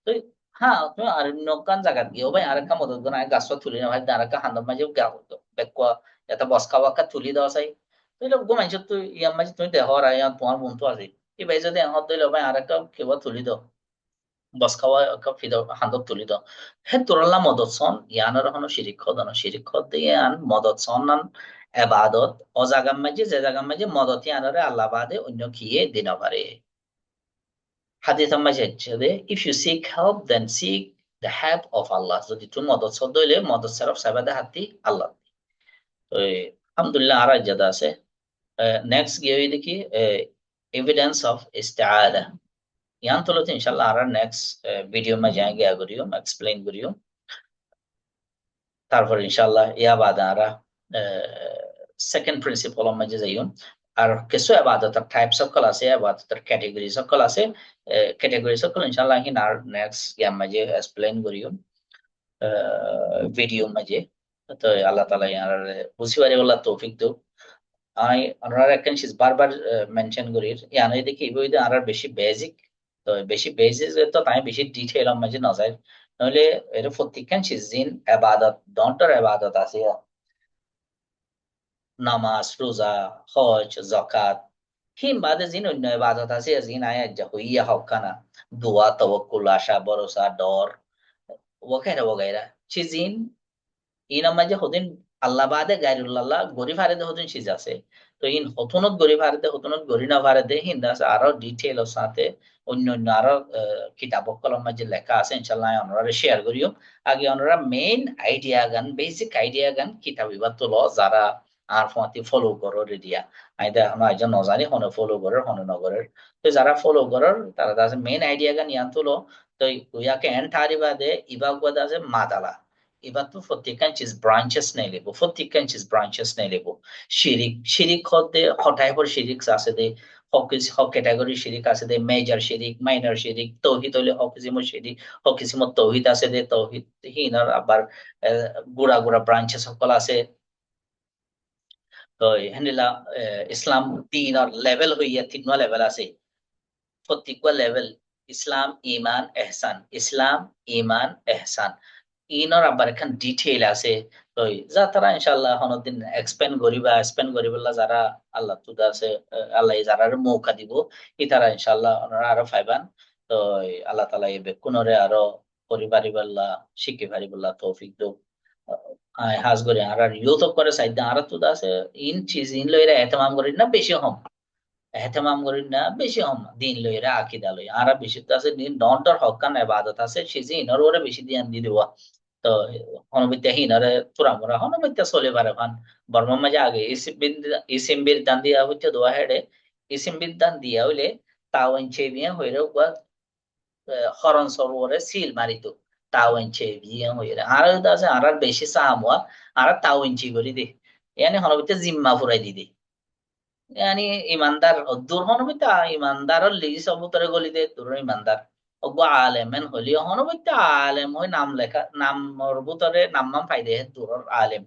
তো হ্যাঁ তুমি আর নকান জায়গা গিয়ে ভাই আরেকটা মদত করে গাছ তুলি না ভাই আরেকটা হান্দার মাঝে বেকুয়া এটা বসকা বাক্কা তুলি দেওয়া চাই তুই ঘুমাইছ তুই ইয়ার মাঝে তুমি দেহ আর তোমার বন্ধু আছে এই ভাই যদি এখন দিল ভাই আরেকটা কেবল তুলি দাও বস খাওয়া কাপ ফিদা হান্দক তুলি দ হে তুরাল্লা মদত সন ইয়ানার হনো শিরিক খদ দিয়ে আন মদত সন নান এবাদত ও জাগাম মাঝে যে জাগাম মাঝে মদত ইয়ানারে আল্লাহ বাদে অন্য খিয়ে দিন পারে হাদিস মাঝে যে if you seek help then seek the help of Allah যদি তুমি মদত সদ হইলে মদত সারফ সাবাদে হাতি আল্লাহ ওই আলহামদুলিল্লাহ আর জাদা আছে। নেক্সট গিয়ে দেখি এভিডেন্স অফ ইস্তেআদা। ইয়ান তো ইনশাআল্লাহ আর নেক্সট ভিডিও में जाएंगे करियो एक्सप्लेन करियो। তারপর ইনশাআল্লাহ ইয়া বাদা আরা সেকেন্ড প্রিন্সিপল মাঝে যাইও। আর কিছু ইবাদতের টাইপ সকল আছে, ইবাদতের ক্যাটাগরি সকল আছে, ক্যাটাগরি সকল ইনশাআল্লাহ হিন আর নেক্সট ইয়ার মাঝে এক্সপ্লেন করিও ভিডিও মাঝে। তো আল্লাহ তাআলা ইয়ার বুঝিবারে বলা তৌফিক দাও। আই আমরা একখান চিজ বারবার মেনশন করি, ইয়ানে দেখি এই বইতে আর বেশি বেসিক, তো বেশি বেসিক তো তাই বেশি ডিটেইল মাঝে না যায়। নইলে এর প্রত্যেকখান চিজ দিন ইবাদত দন্টর ইবাদত আছে, নামাজ রোজা হজ যাকাত হিম বাদে জিন অন্য ইবাদত আছে জিন আয়া যা হইয়া হকানা দোয়া তাওয়াক্কুল আশা ভরসা ডর ওয়াকাইরা ওয়াকাইরা চিজিন ইন আমাজে হদিন আল্লাহ বাদে গায়রুল্লাহ গরি ফারেদে হদিন চিজ আছে। তো ইন হতুনত গরি ফারেদে হতুনত গরি না ফারেদে হিন্দা আছে আরো ডিটেইল এর সাথে অন্য অন্য আরো কিতাব কলম মাঝে লেখা আছে ইনশাআল্লাহ আমরা শেয়ার করিও। আগে আমরা মেইন আইডিয়া গান বেসিক আইডিয়া গান কিতাব ইবাত ল যারা আর ফতি ফলো করো রেডিয়া আইদা আমরা আইজন নজানি হনে ফলো করার হনে নগরের। তো যারা ফলো করার তারা আছে মেইন আইডিয়া গান ইয়ান তুলো। তো ইয়াকে এন্ড থারিবা দে ইবাগ বাদ আছে মাদালা। এবার তো প্রত্যেকখান চিজ ব্রাঞ্চেস নেই লেবো, প্রত্যেকখান চিজ ব্রাঞ্চেস নেই লেবো। শিরিক শিরিক হতে হঠাৎ পর শিরিক আছে দে, হক ক্যাটাগরি শিরিক আছে দে, মেজর শিরিক মাইনর শিরিক তৌহিদ হইলে হক কিসিম শিরিক, হক কিসিম তৌহিদ আছে দে, তৌহিদ হিনার আবার গুড়া গুড়া ব্রাঞ্চেস সকল আছে। তো হেনিলা ইসলাম দিনের লেভেল হইয়া তিন লেভেল আছে, প্রত্যেক লেভেল ইসলাম ইমান এহসান, ইসলাম ইমান এহসান ইনর আবার এখন ডিটেইল আছে। তো যা তারা ইনশাআল্লাহ হনদিন এক্সপেন্ড করিবা এক্সপেন্ড করিবলা যারা আল্লাহ তুদা আছে আল্লাহ যারা মৌকা দিব ই তারা ইনশাআল্লাহ ওনারা আরো ফাইবান। তো আল্লাহ তাআলা এই বেকুনরে আরো পরিবারিবাল্লাহ শিখি পারিবল্লাহ তৌফিক দো। আই হাজ করে আর ইউথ করে সাইদা আর তুদা আছে ইন চিজ ইন লইরা এতমাম করি না বেশি হম, এহতেমাম করি না বেশি হম দিন লইরা আকিদা লই আর বেশি তো আছে দিন ডন্টর হকান ইবাদত আছে সিজি ইনর ওরে বেশি দিয়ান দি দেওয়া। তো হনবিদ্যা হিনারে তুরা মুরা হনবিদ্যা চলে পারে ভান বর্মা মাঝে আগে ইসিম বিদ্যান দিয়া হইতে দোয়া হেডে ইসিম বিদ্যান দিয়া হইলে তাওয়াইন চেবিয়া হইরে উয়া হরন সরোবরে সিল মারিত তাওয়াইন চেবিয়া হইরে আর আছে আর বেশি সাহামুয়া আর তাওয়াইন চি করি দে ইয়ানি হনবিদ্যা জিম্মা ফুরাই দি দে। yani ইমানদার দূর হনবিতা ইমানদার লিজ অবতরে গলিতে দূর ইমানদার অগো আলেমেন হলি হনবিতা আলেম হই নাম লেখা নামর ভিতরে নাম ফাইদে দূর আলেম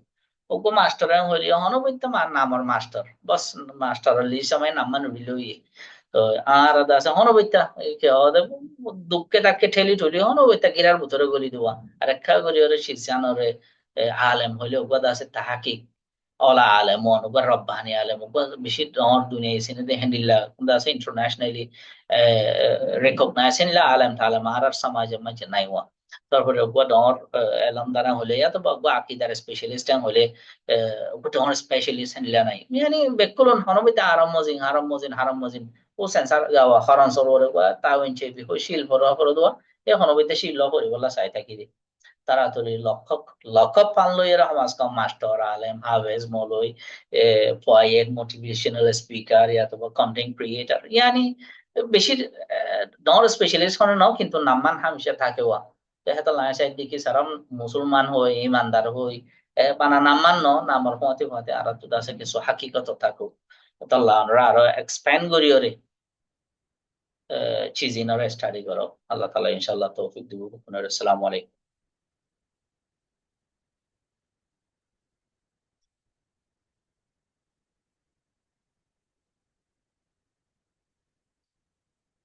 অগো মাস্টার হলি হনবিতা নামর মাস্টার বস মাস্টার লিজ সময় নাম মান উড়িলই। তো আর আছে হনবিতা কে ওদে দুঃখে তাকে ঠেলি ঠুলি হনবিতা গিরার ভিতরে গলি দেওয়া আর একটা করি ওরে শীর্ষানরে আলেম হইলে ওগো আছে তাহাকিক ola alam mon uga rabbani alam uga bishi or dunia isine de hendilla kunda se internationally recognize la alam thala marar samaj ma nai wa তারপরে উগা ডর এলাম দ্বারা হলে ya তো বা আকিদার স্পেশালিস্ট হলে উগা ডর স্পেশালিস্ট হলে নাই মানে বেকুলন হনবিতে আরাম মজিন হারাম মজিন ও সেন্সার গাওয়া হরন সরোরে গা তাওইন চেবি হইছিল ভরা ভরা দোয়া এ হনবিতে শিল করি বলা চাই থাকি তাড়াতাড়ি লক্ষ্য লক্ষ্য পানলো এরা সমাজ কম মাস্টার আলেম হাফেজ মৌলই পোয়েট মোটিভেশনাল স্পিকার অথবা কন্টেন্ট ক্রিয়েটার ইয়ানি বেশি নর স্পেশালিস্ট কোনো নাও কিন্তু নাম্মান হামেশা থাকে ওয়া হেতা লাইসাইড দেখি সারাম মুসলমান হই ইমানদার হই বানা নাম্মান ন নামর হতে হতে আর তো আছে কিছু হাকিকত থাকুক তাল্লাহ আমরা আরো এক্সপ্যান্ড করি ওরে চিজিনারে স্টাডি করো। আল্লাহ তাআলা ইনশাআল্লাহ তৌফিক দিব। আসসালামু আলাইকুম।